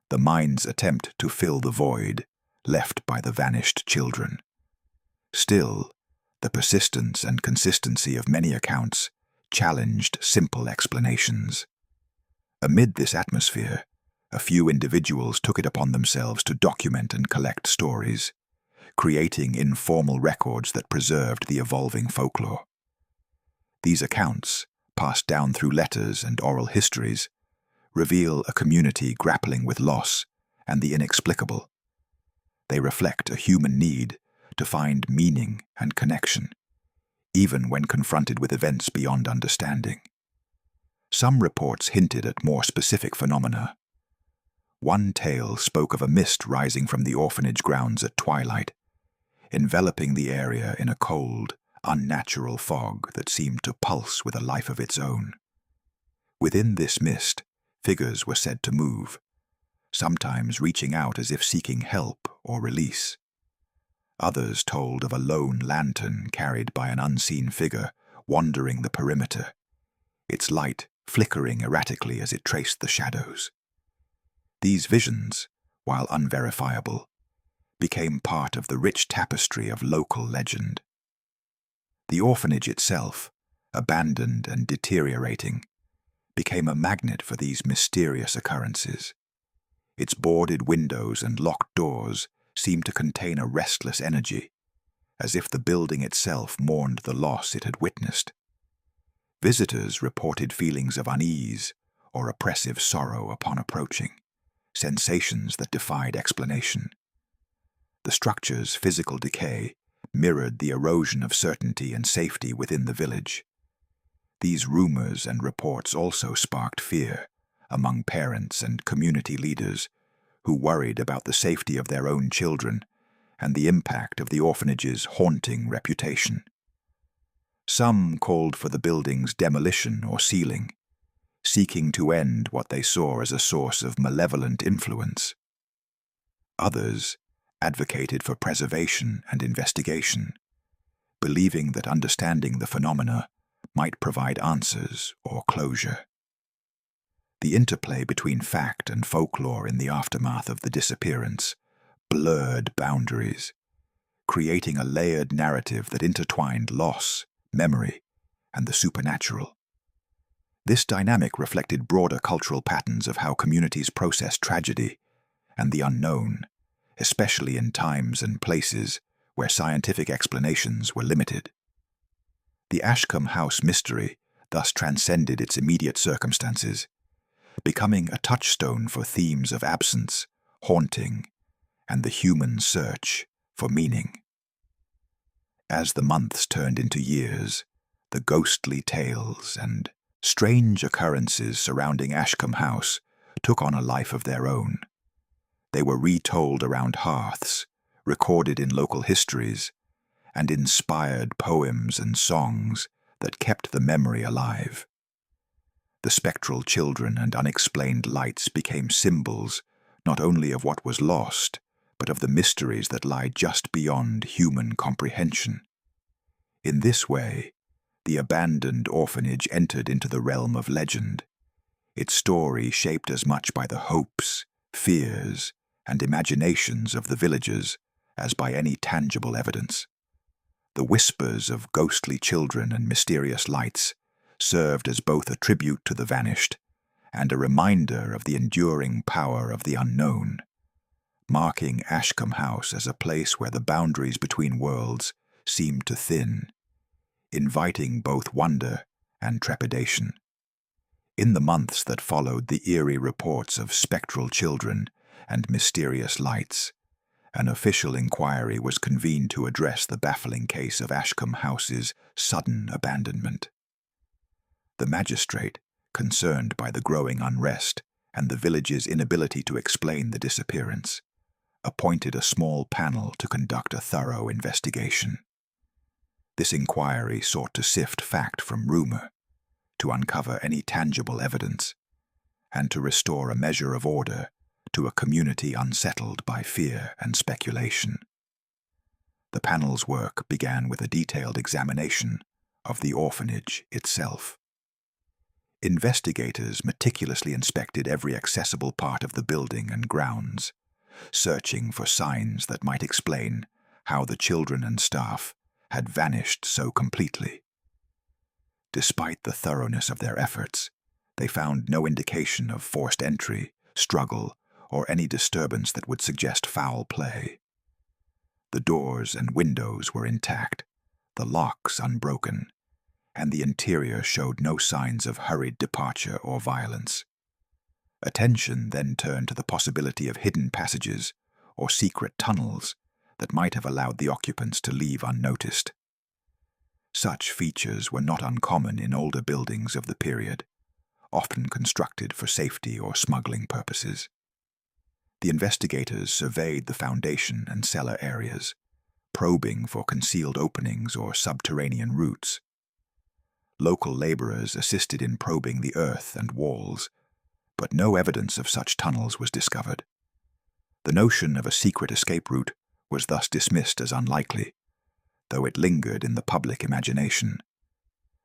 the mind's attempt to fill the void left by the vanished children. Still, the persistence and consistency of many accounts challenged simple explanations. Amid this atmosphere, a few individuals took it upon themselves to document and collect stories, creating informal records that preserved the evolving folklore. These accounts, passed down through letters and oral histories, reveal a community grappling with loss and the inexplicable. They reflect a human need to find meaning and connection, even when confronted with events beyond understanding. Some reports hinted at more specific phenomena. One tale spoke of a mist rising from the orphanage grounds at twilight, enveloping the area in a cold, unnatural fog that seemed to pulse with a life of its own. Within this mist, figures were said to move, sometimes reaching out as if seeking help or release. Others told of a lone lantern carried by an unseen figure wandering the perimeter, its light flickering erratically as it traced the shadows. These visions, while unverifiable, became part of the rich tapestry of local legend. The orphanage itself, abandoned and deteriorating, became a magnet for these mysterious occurrences. Its boarded windows and locked doors seemed to contain a restless energy, as if the building itself mourned the loss it had witnessed. Visitors reported feelings of unease or oppressive sorrow upon approaching, sensations that defied explanation. The structure's physical decay mirrored the erosion of certainty and safety within the village. These rumors and reports also sparked fear among parents and community leaders who worried about the safety of their own children and the impact of the orphanage's haunting reputation. Some called for the building's demolition or sealing, seeking to end what they saw as a source of malevolent influence. Others advocated for preservation and investigation, believing that understanding the phenomena might provide answers or closure. The interplay between fact and folklore in the aftermath of the disappearance blurred boundaries, creating a layered narrative that intertwined loss, memory, and the supernatural. This dynamic reflected broader cultural patterns of how communities process tragedy and the unknown, especially in times and places where scientific explanations were limited. The Ashcombe House mystery thus transcended its immediate circumstances, becoming a touchstone for themes of absence, haunting, and the human search for meaning. As the months turned into years, the ghostly tales and strange occurrences surrounding Ashcombe House took on a life of their own. They were retold around hearths, recorded in local histories, and inspired poems and songs that kept the memory alive. The spectral children and unexplained lights became symbols not only of what was lost, but of the mysteries that lie just beyond human comprehension. In this way, the abandoned orphanage entered into the realm of legend, its story shaped as much by the hopes, fears, and imaginations of the villagers as by any tangible evidence. The whispers of ghostly children and mysterious lights served as both a tribute to the vanished and a reminder of the enduring power of the unknown, marking Ashcombe House as a place where the boundaries between worlds seemed to thin, inviting both wonder and trepidation. In the months that followed the eerie reports of spectral children and mysterious lights, an official inquiry was convened to address the baffling case of Ashcombe House's sudden abandonment. The magistrate, concerned by the growing unrest and the village's inability to explain the disappearance, appointed a small panel to conduct a thorough investigation. This inquiry sought to sift fact from rumor, to uncover any tangible evidence, and to restore a measure of order to a community unsettled by fear and speculation. The panel's work began with a detailed examination of the orphanage itself. Investigators meticulously inspected every accessible part of the building and grounds, searching for signs that might explain how the children and staff had vanished so completely. Despite the thoroughness of their efforts, they found no indication of forced entry, struggle, or any disturbance that would suggest foul play. The doors and windows were intact, the locks unbroken, and the interior showed no signs of hurried departure or violence. Attention then turned to the possibility of hidden passages or secret tunnels that might have allowed the occupants to leave unnoticed. Such features were not uncommon in older buildings of the period, often constructed for safety or smuggling purposes. The investigators surveyed the foundation and cellar areas, probing for concealed openings or subterranean routes. Local laborers assisted in probing the earth and walls, but no evidence of such tunnels was discovered. The notion of a secret escape route was thus dismissed as unlikely, though it lingered in the public imagination.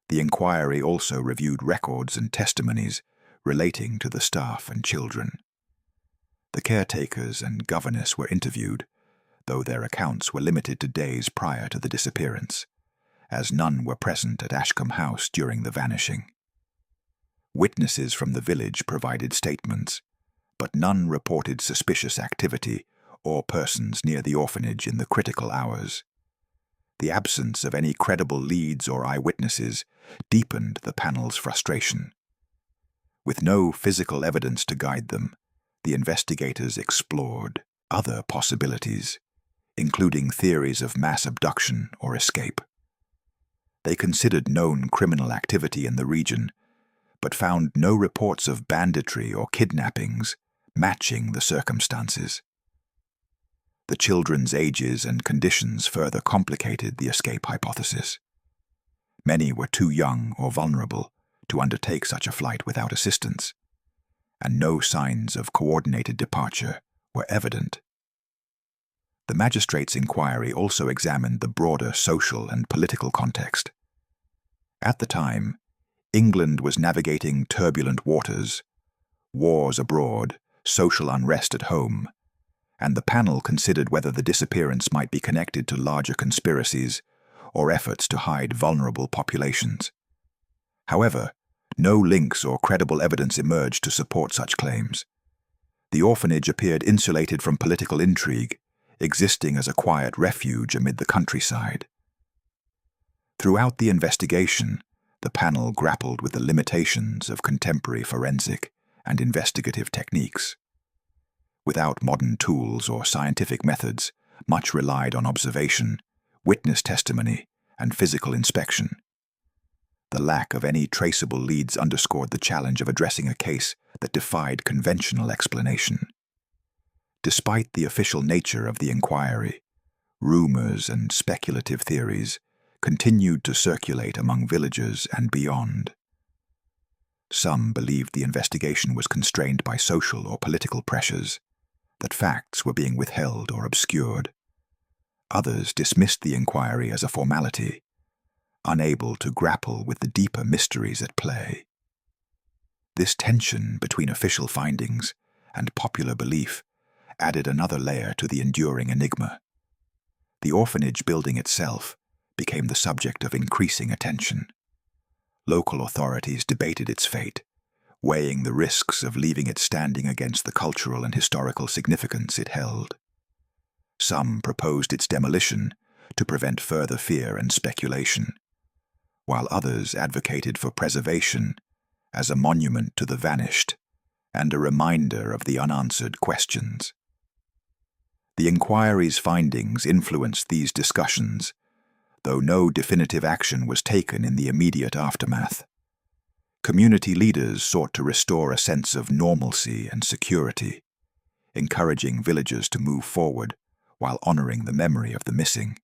The inquiry also reviewed records and testimonies relating to the staff and children. The caretakers and governess were interviewed, though their accounts were limited to days prior to the disappearance, as none were present at Ashcombe House during the vanishing. Witnesses from the village provided statements, but none reported suspicious activity or persons near the orphanage in the critical hours. The absence of any credible leads or eyewitnesses deepened the panel's frustration. With no physical evidence to guide them, the investigators explored other possibilities, including theories of mass abduction or escape. They considered known criminal activity in the region, but found no reports of banditry or kidnappings matching the circumstances. The children's ages and conditions further complicated the escape hypothesis. Many were too young or vulnerable to undertake such a flight without assistance, and no signs of coordinated departure were evident. The magistrate's inquiry also examined the broader social and political context. At the time, England was navigating turbulent waters, wars abroad, social unrest at home, and the panel considered whether the disappearance might be connected to larger conspiracies or efforts to hide vulnerable populations. However, no links or credible evidence emerged to support such claims. The orphanage appeared insulated from political intrigue, existing as a quiet refuge amid the countryside. Throughout the investigation, the panel grappled with the limitations of contemporary forensic and investigative techniques. Without modern tools or scientific methods, much relied on observation, witness testimony, and physical inspection. The lack of any traceable leads underscored the challenge of addressing a case that defied conventional explanation. Despite the official nature of the inquiry, rumors and speculative theories continued to circulate among villagers and beyond. Some believed the investigation was constrained by social or political pressures, that facts were being withheld or obscured. Others dismissed the inquiry as a formality, unable to grapple with the deeper mysteries at play. This tension between official findings and popular belief added another layer to the enduring enigma. The orphanage building itself became the subject of increasing attention. Local authorities debated its fate, weighing the risks of leaving it standing against the cultural and historical significance it held. Some proposed its demolition to prevent further fear and speculation, while others advocated for preservation as a monument to the vanished and a reminder of the unanswered questions. The inquiry's findings influenced these discussions, though no definitive action was taken in the immediate aftermath. Community leaders sought to restore a sense of normalcy and security, encouraging villagers to move forward while honoring the memory of the missing.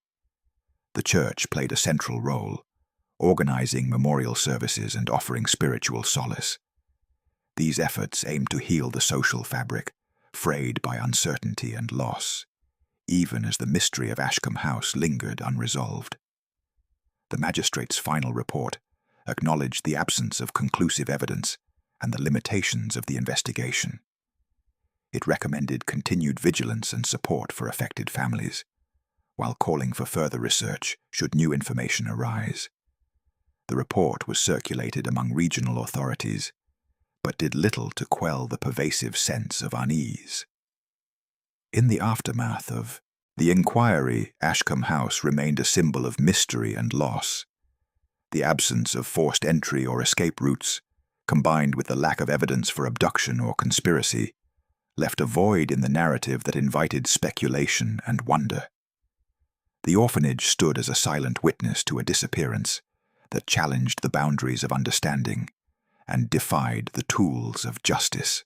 The church played a central role, organizing memorial services and offering spiritual solace. These efforts aimed to heal the social fabric, frayed by uncertainty and loss, even as the mystery of Ashcombe House lingered unresolved. The magistrate's final report acknowledged the absence of conclusive evidence and the limitations of the investigation. It recommended continued vigilance and support for affected families, while calling for further research should new information arise. The report was circulated among regional authorities, but did little to quell the pervasive sense of unease. In the aftermath of the inquiry, Ashcombe House remained a symbol of mystery and loss. The absence of forced entry or escape routes, combined with the lack of evidence for abduction or conspiracy, left a void in the narrative that invited speculation and wonder. The orphanage stood as a silent witness to a disappearance that challenged the boundaries of understanding and defied the tools of justice.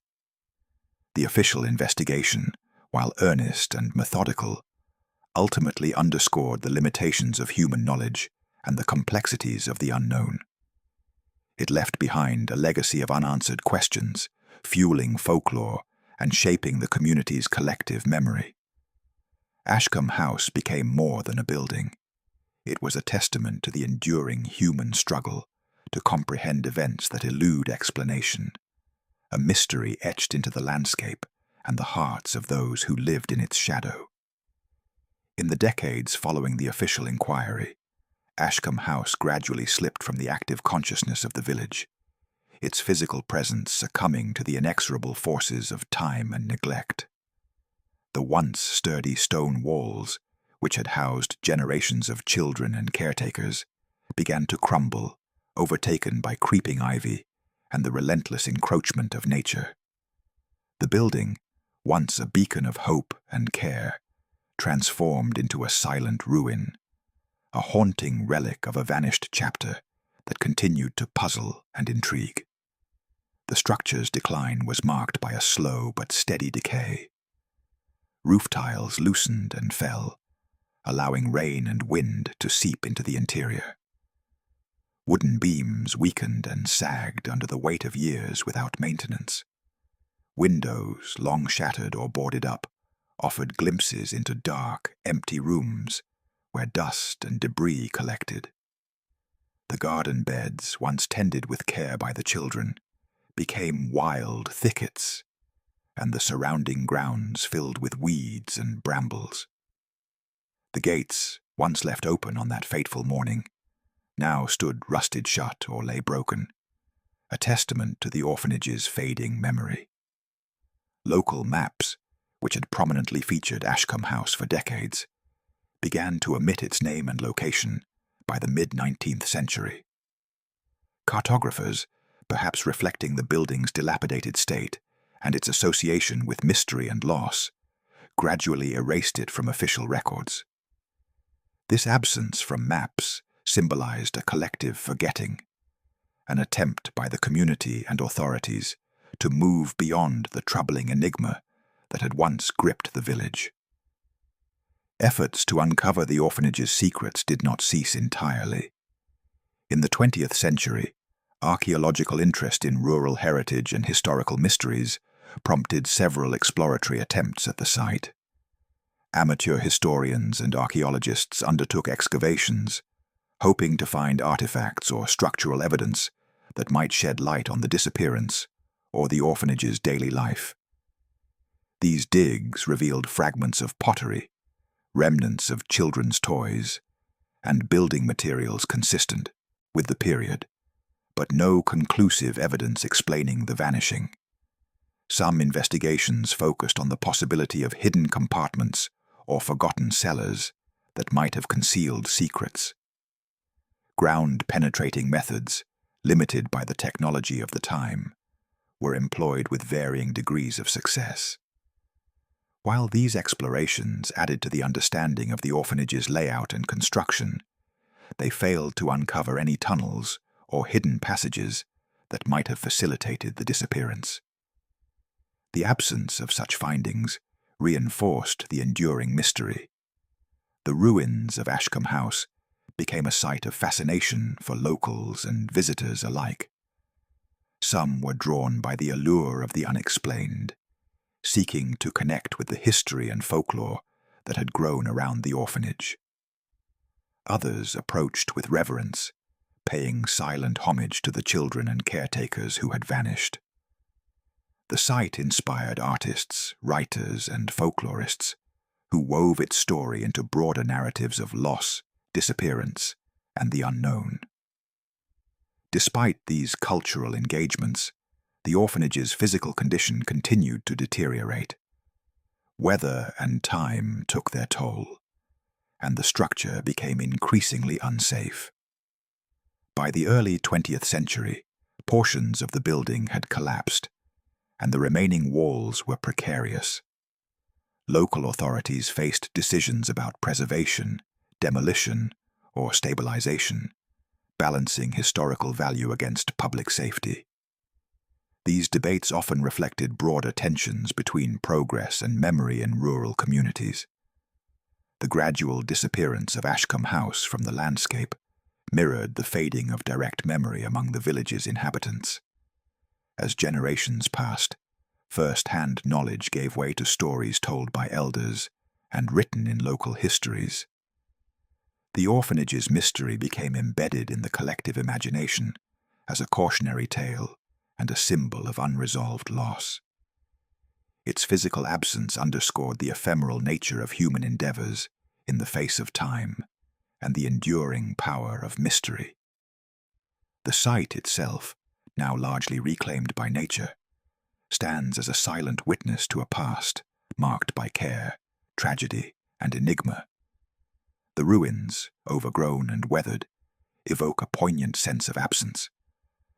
The official investigation, while earnest and methodical, ultimately underscored the limitations of human knowledge and the complexities of the unknown. It left behind a legacy of unanswered questions, fueling folklore and shaping the community's collective memory. Ashcombe House became more than a building. It was a testament to the enduring human struggle to comprehend events that elude explanation, a mystery etched into the landscape and the hearts of those who lived in its shadow. In the decades following the official inquiry, Ashcombe House gradually slipped from the active consciousness of the village, its physical presence succumbing to the inexorable forces of time and neglect. The once sturdy stone walls, which had housed generations of children and caretakers, began to crumble, overtaken by creeping ivy and the relentless encroachment of nature. The building, once a beacon of hope and care, transformed into a silent ruin, a haunting relic of a vanished chapter that continued to puzzle and intrigue. The structure's decline was marked by a slow but steady decay. Roof tiles loosened and fell, allowing rain and wind to seep into the interior. Wooden beams weakened and sagged under the weight of years without maintenance. Windows, long shattered or boarded up, offered glimpses into dark, empty rooms where dust and debris collected. The garden beds, once tended with care by the children, became wild thickets, and the surrounding grounds filled with weeds and brambles. The gates, once left open on that fateful morning, now stood rusted shut or lay broken, a testament to the orphanage's fading memory. Local maps, which had prominently featured Ashcombe House for decades, began to omit its name and location by the mid-19th century. Cartographers, perhaps reflecting the building's dilapidated state and its association with mystery and loss, gradually erased it from official records. This absence from maps symbolized a collective forgetting, an attempt by the community and authorities to move beyond the troubling enigma that had once gripped the village. Efforts to uncover the orphanage's secrets did not cease entirely. In the 20th century, archaeological interest in rural heritage and historical mysteries prompted several exploratory attempts at the site. Amateur historians and archaeologists undertook excavations, hoping to find artifacts or structural evidence that might shed light on the disappearance or the orphanage's daily life. These digs revealed fragments of pottery, remnants of children's toys, and building materials consistent with the period, but no conclusive evidence explaining the vanishing. Some investigations focused on the possibility of hidden compartments or forgotten cellars that might have concealed secrets. Ground-penetrating methods, limited by the technology of the time, were employed with varying degrees of success. While these explorations added to the understanding of the orphanage's layout and construction, they failed to uncover any tunnels or hidden passages that might have facilitated the disappearance. The absence of such findings reinforced the enduring mystery. The ruins of Ashcombe House became a site of fascination for locals and visitors alike. Some were drawn by the allure of the unexplained, seeking to connect with the history and folklore that had grown around the orphanage. Others approached with reverence, paying silent homage to the children and caretakers who had vanished. The site inspired artists, writers, and folklorists who wove its story into broader narratives of loss, disappearance, and the unknown. Despite these cultural engagements, the orphanage's physical condition continued to deteriorate. Weather and time took their toll, and the structure became increasingly unsafe. By the early 20th century, portions of the building had collapsed, and the remaining walls were precarious. Local authorities faced decisions about preservation, demolition, or stabilization, balancing historical value against public safety. These debates often reflected broader tensions between progress and memory in rural communities. The gradual disappearance of Ashcombe House from the landscape mirrored the fading of direct memory among the village's inhabitants. As generations passed, first-hand knowledge gave way to stories told by elders and written in local histories. The orphanage's mystery became embedded in the collective imagination as a cautionary tale and a symbol of unresolved loss. Its physical absence underscored the ephemeral nature of human endeavors in the face of time and the enduring power of mystery. The site itself, now largely reclaimed by nature, stands as a silent witness to a past marked by care, tragedy, and enigma. The ruins, overgrown and weathered, evoke a poignant sense of absence,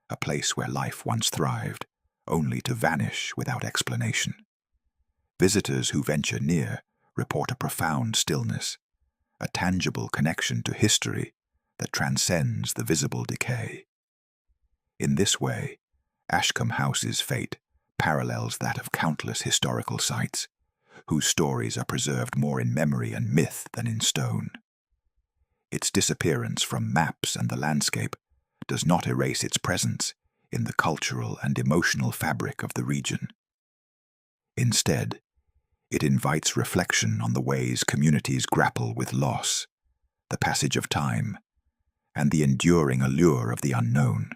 a place where life once thrived, only to vanish without explanation. Visitors who venture near report a profound stillness, a tangible connection to history that transcends the visible decay. In this way, Ashcombe House's fate parallels that of countless historical sites, whose stories are preserved more in memory and myth than in stone. Its disappearance from maps and the landscape does not erase its presence in the cultural and emotional fabric of the region. Instead, it invites reflection on the ways communities grapple with loss, the passage of time, and the enduring allure of the unknown.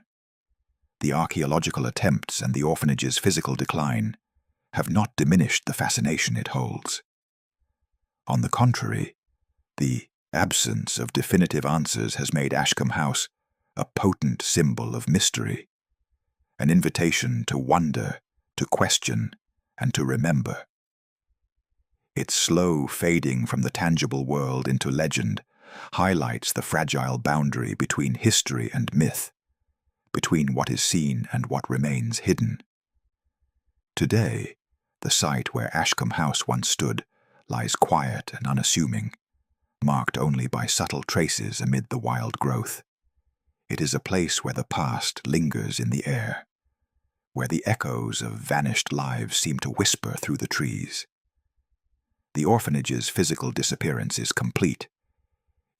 The archaeological attempts and the orphanage's physical decline have not diminished the fascination it holds. On the contrary, the absence of definitive answers has made Ashcombe House a potent symbol of mystery, an invitation to wonder, to question, and to remember. Its slow fading from the tangible world into legend highlights the fragile boundary between history and myth, between what is seen and what remains hidden. Today, the site where Ashcombe House once stood lies quiet and unassuming, marked only by subtle traces amid the wild growth. It is a place where the past lingers in the air, where the echoes of vanished lives seem to whisper through the trees. The orphanage's physical disappearance is complete,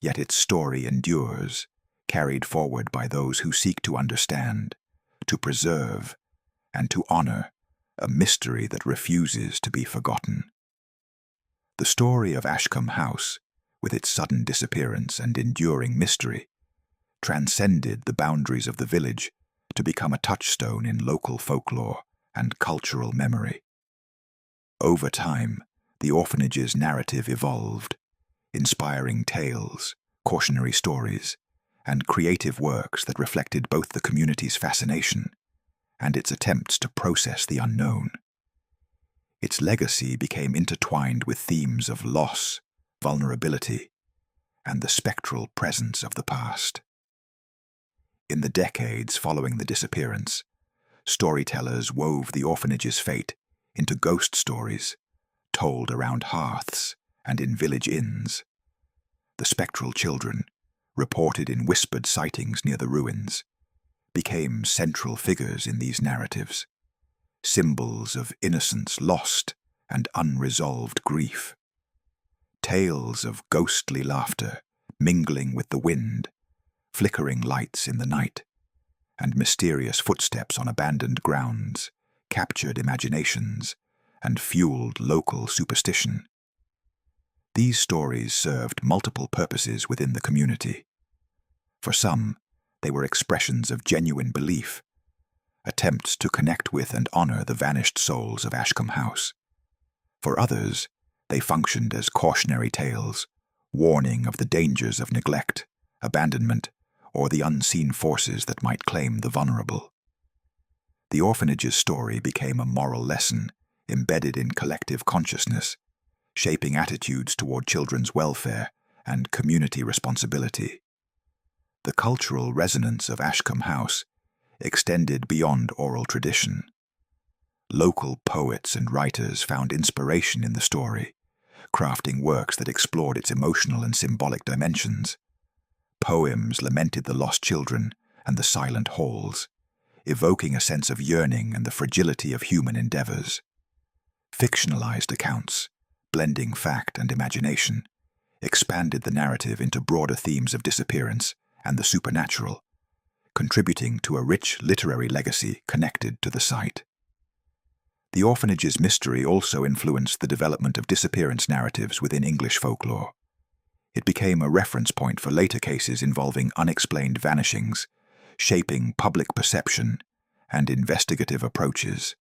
yet its story endures, carried forward by those who seek to understand, to preserve, and to honor a mystery that refuses to be forgotten. The story of Ashcombe House, with its sudden disappearance and enduring mystery, transcended the boundaries of the village to become a touchstone in local folklore and cultural memory. Over time, the orphanage's narrative evolved, inspiring tales, cautionary stories, and creative works that reflected both the community's fascination and its attempts to process the unknown. Its legacy became intertwined with themes of loss, vulnerability, and the spectral presence of the past. In the decades following the disappearance, storytellers wove the orphanage's fate into ghost stories, told around hearths and in village inns. The spectral children, reported in whispered sightings near the ruins, became central figures in these narratives, symbols of innocence lost and unresolved grief. Tales of ghostly laughter mingling with the wind, flickering lights in the night, and mysterious footsteps on abandoned grounds captured imaginations and fueled local superstition. These stories served multiple purposes within the community. For some, they were expressions of genuine belief, attempts to connect with and honor the vanished souls of Ashcombe House. For others, they functioned as cautionary tales, warning of the dangers of neglect, abandonment, or the unseen forces that might claim the vulnerable. The orphanage's story became a moral lesson embedded in collective consciousness, shaping attitudes toward children's welfare and community responsibility. The cultural resonance of Ashcombe House extended beyond oral tradition. Local poets and writers found inspiration in the story, crafting works that explored its emotional and symbolic dimensions. Poems lamented the lost children and the silent halls, evoking a sense of yearning and the fragility of human endeavors. Fictionalized accounts, blending fact and imagination, expanded the narrative into broader themes of disappearance and the supernatural, contributing to a rich literary legacy connected to the site. The orphanage's mystery also influenced the development of disappearance narratives within English folklore. It became a reference point for later cases involving unexplained vanishings, shaping public perception and investigative approaches.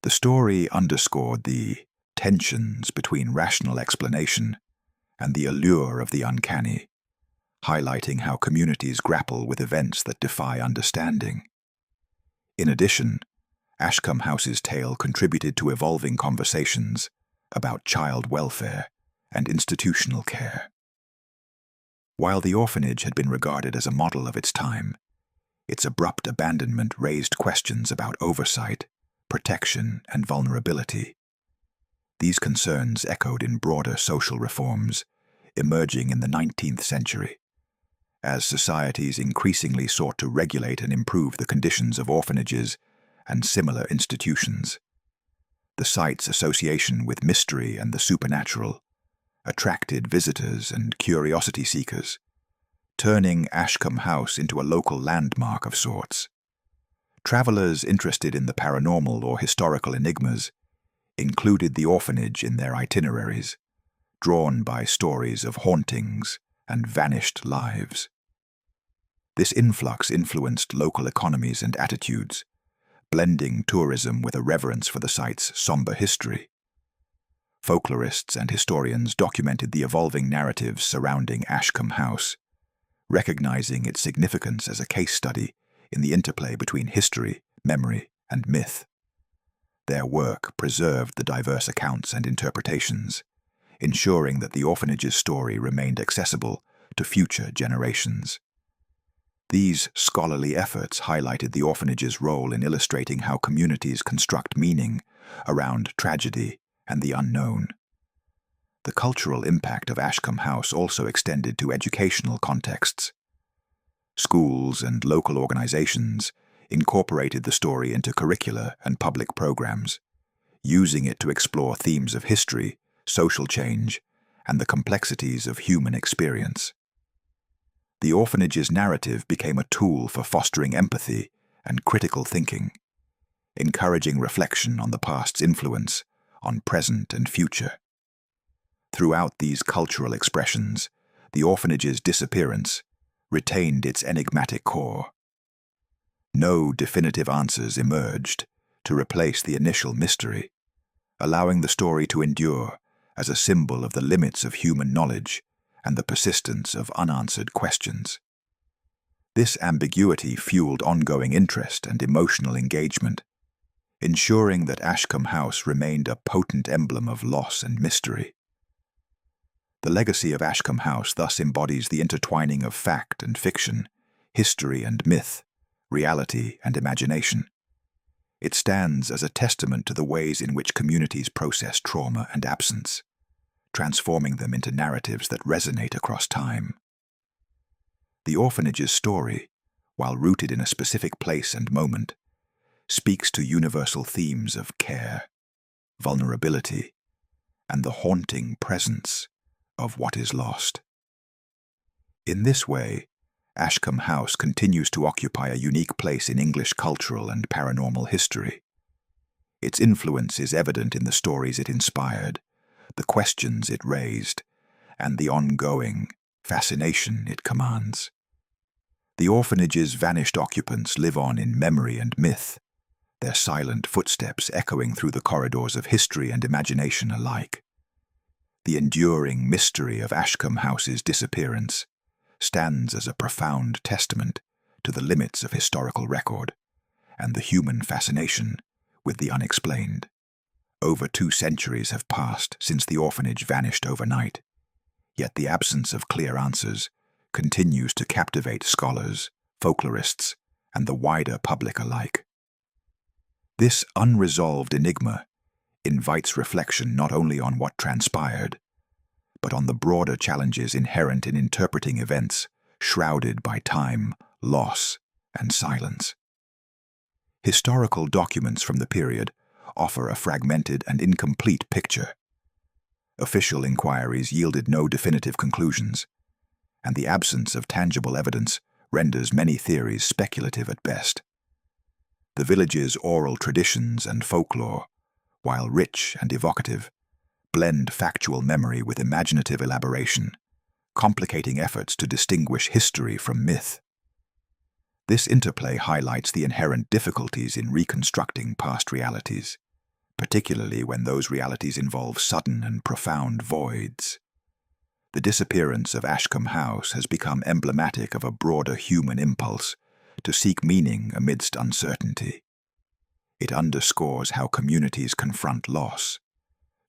The story underscored the tensions between rational explanation and the allure of the uncanny, highlighting how communities grapple with events that defy understanding. In addition, Ashcombe House's tale contributed to evolving conversations about child welfare and institutional care. While the orphanage had been regarded as a model of its time, its abrupt abandonment raised questions about oversight, protection, and vulnerability. These concerns echoed in broader social reforms emerging in the 19th century, as societies increasingly sought to regulate and improve the conditions of orphanages and similar institutions. The site's association with mystery and the supernatural attracted visitors and curiosity seekers, turning Ashcombe House into a local landmark of sorts. Travelers interested in the paranormal or historical enigmas included the orphanage in their itineraries, drawn by stories of hauntings and vanished lives. This influx influenced local economies and attitudes, blending tourism with a reverence for the site's somber history. Folklorists and historians documented the evolving narratives surrounding Ashcombe House, recognizing its significance as a case study in the interplay between history, memory, and myth. Their work preserved the diverse accounts and interpretations, ensuring that the orphanage's story remained accessible to future generations. These scholarly efforts highlighted the orphanage's role in illustrating how communities construct meaning around tragedy and the unknown. The cultural impact of Ashcombe House also extended to educational contexts. Schools and local organizations incorporated the story into curricula and public programs, using it to explore themes of history, social change, and the complexities of human experience. The orphanage's narrative became a tool for fostering empathy and critical thinking, encouraging reflection on the past's influence on present and future. Throughout these cultural expressions, the orphanage's disappearance retained its enigmatic core. No definitive answers emerged to replace the initial mystery, allowing the story to endure as a symbol of the limits of human knowledge and the persistence of unanswered questions. This ambiguity fueled ongoing interest and emotional engagement, ensuring that Ashcombe House remained a potent emblem of loss and mystery. The legacy of Ashcombe House thus embodies the intertwining of fact and fiction, history and myth, reality and imagination. It stands as a testament to the ways in which communities process trauma and absence, transforming them into narratives that resonate across time. The orphanage's story, while rooted in a specific place and moment, speaks to universal themes of care, vulnerability, and the haunting presence of what is lost. In this way, Ashcombe House continues to occupy a unique place in English cultural and paranormal history. Its influence is evident in the stories it inspired, the questions it raised, and the ongoing fascination it commands. The orphanage's vanished occupants live on in memory and myth, their silent footsteps echoing through the corridors of history and imagination alike. The enduring mystery of Ashcombe House's disappearance stands as a profound testament to the limits of historical record and the human fascination with the unexplained. Over 2 centuries have passed since the orphanage vanished overnight, yet the absence of clear answers continues to captivate scholars, folklorists, and the wider public alike. This unresolved enigma invites reflection not only on what transpired, but on the broader challenges inherent in interpreting events shrouded by time, loss, and silence. Historical documents from the period offer a fragmented and incomplete picture. Official inquiries yielded no definitive conclusions, and the absence of tangible evidence renders many theories speculative at best. The village's oral traditions and folklore, while rich and evocative, blend factual memory with imaginative elaboration, complicating efforts to distinguish history from myth. This interplay highlights the inherent difficulties in reconstructing past realities, particularly when those realities involve sudden and profound voids. The disappearance of Ashcombe House has become emblematic of a broader human impulse to seek meaning amidst uncertainty. It underscores how communities confront loss,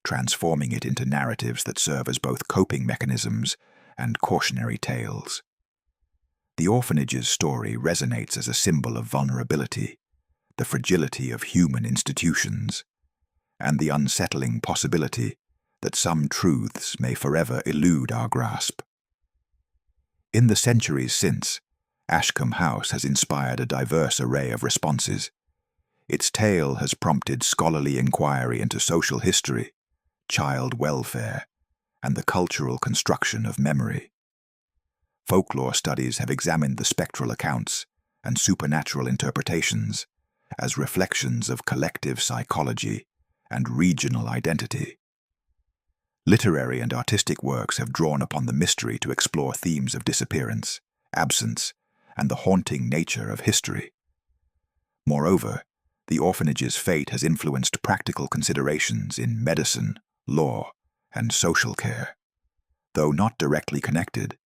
transforming it into narratives that serve as both coping mechanisms and cautionary tales. The orphanage's story resonates as a symbol of vulnerability, the fragility of human institutions, and the unsettling possibility that some truths may forever elude our grasp. In the centuries since, Ashcombe House has inspired a diverse array of responses. Its tale has prompted scholarly inquiry into social history, child welfare, and the cultural construction of memory. Folklore studies have examined the spectral accounts and supernatural interpretations as reflections of collective psychology and regional identity. Literary and artistic works have drawn upon the mystery to explore themes of disappearance, absence, and the haunting nature of history. Moreover, the orphanage's fate has influenced practical considerations in medicine, law, and social care. Though not directly connected,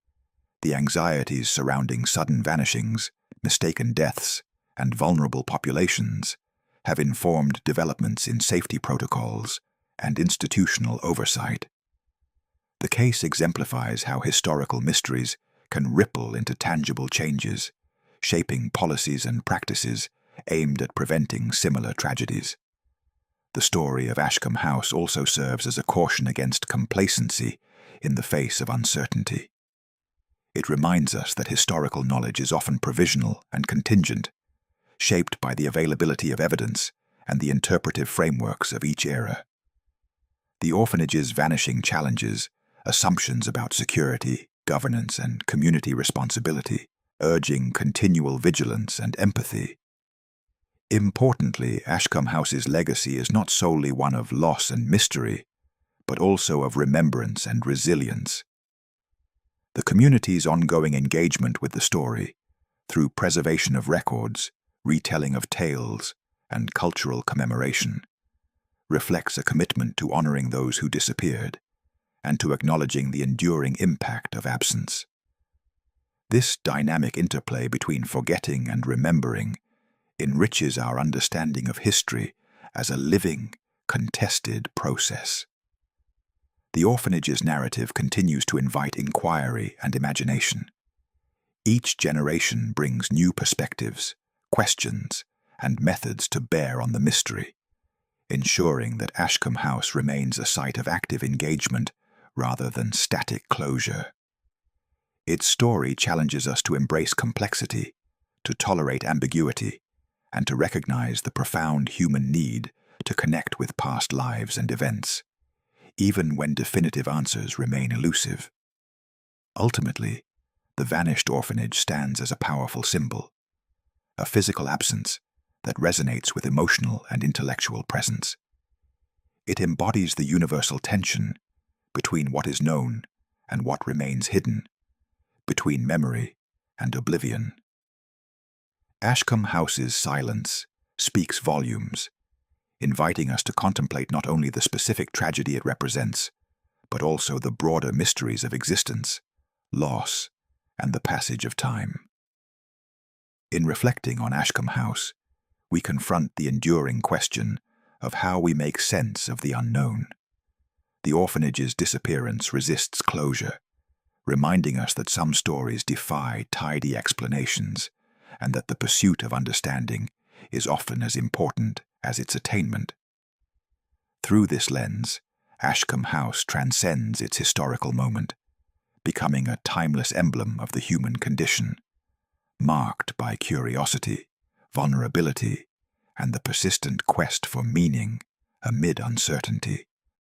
the anxieties surrounding sudden vanishings, mistaken deaths, and vulnerable populations have informed developments in safety protocols and institutional oversight. The case exemplifies how historical mysteries can ripple into tangible changes, shaping policies and practices aimed at preventing similar tragedies. The story of Ashcombe House also serves as a caution against complacency in the face of uncertainty. It reminds us that historical knowledge is often provisional and contingent, shaped by the availability of evidence and the interpretive frameworks of each era. The orphanage's vanishing challenges assumptions about security, governance, and community responsibility, urging continual vigilance and empathy. Importantly, Ashcombe House's legacy is not solely one of loss and mystery, but also of remembrance and resilience. The community's ongoing engagement with the story, through preservation of records, retelling of tales, and cultural commemoration, reflects a commitment to honoring those who disappeared and to acknowledging the enduring impact of absence. This dynamic interplay between forgetting and remembering enriches our understanding of history as a living, contested process. The orphanage's narrative continues to invite inquiry and imagination. Each generation brings new perspectives, questions, and methods to bear on the mystery, ensuring that Ashcombe House remains a site of active engagement rather than static closure. Its story challenges us to embrace complexity, to tolerate ambiguity, and to recognize the profound human need to connect with past lives and events, even when definitive answers remain elusive. Ultimately, the vanished orphanage stands as a powerful symbol, a physical absence that resonates with emotional and intellectual presence. It embodies the universal tension between what is known and what remains hidden, between memory and oblivion. Ashcombe House's silence speaks volumes, inviting us to contemplate not only the specific tragedy it represents, but also the broader mysteries of existence, loss, and the passage of time. In reflecting on Ashcombe House, we confront the enduring question of how we make sense of the unknown. The orphanage's disappearance resists closure, reminding us that some stories defy tidy explanations, and that the pursuit of understanding is often as important as its attainment. Through this lens, Ashcombe House transcends its historical moment, becoming a timeless emblem of the human condition, marked by curiosity, vulnerability, and the persistent quest for meaning amid uncertainty.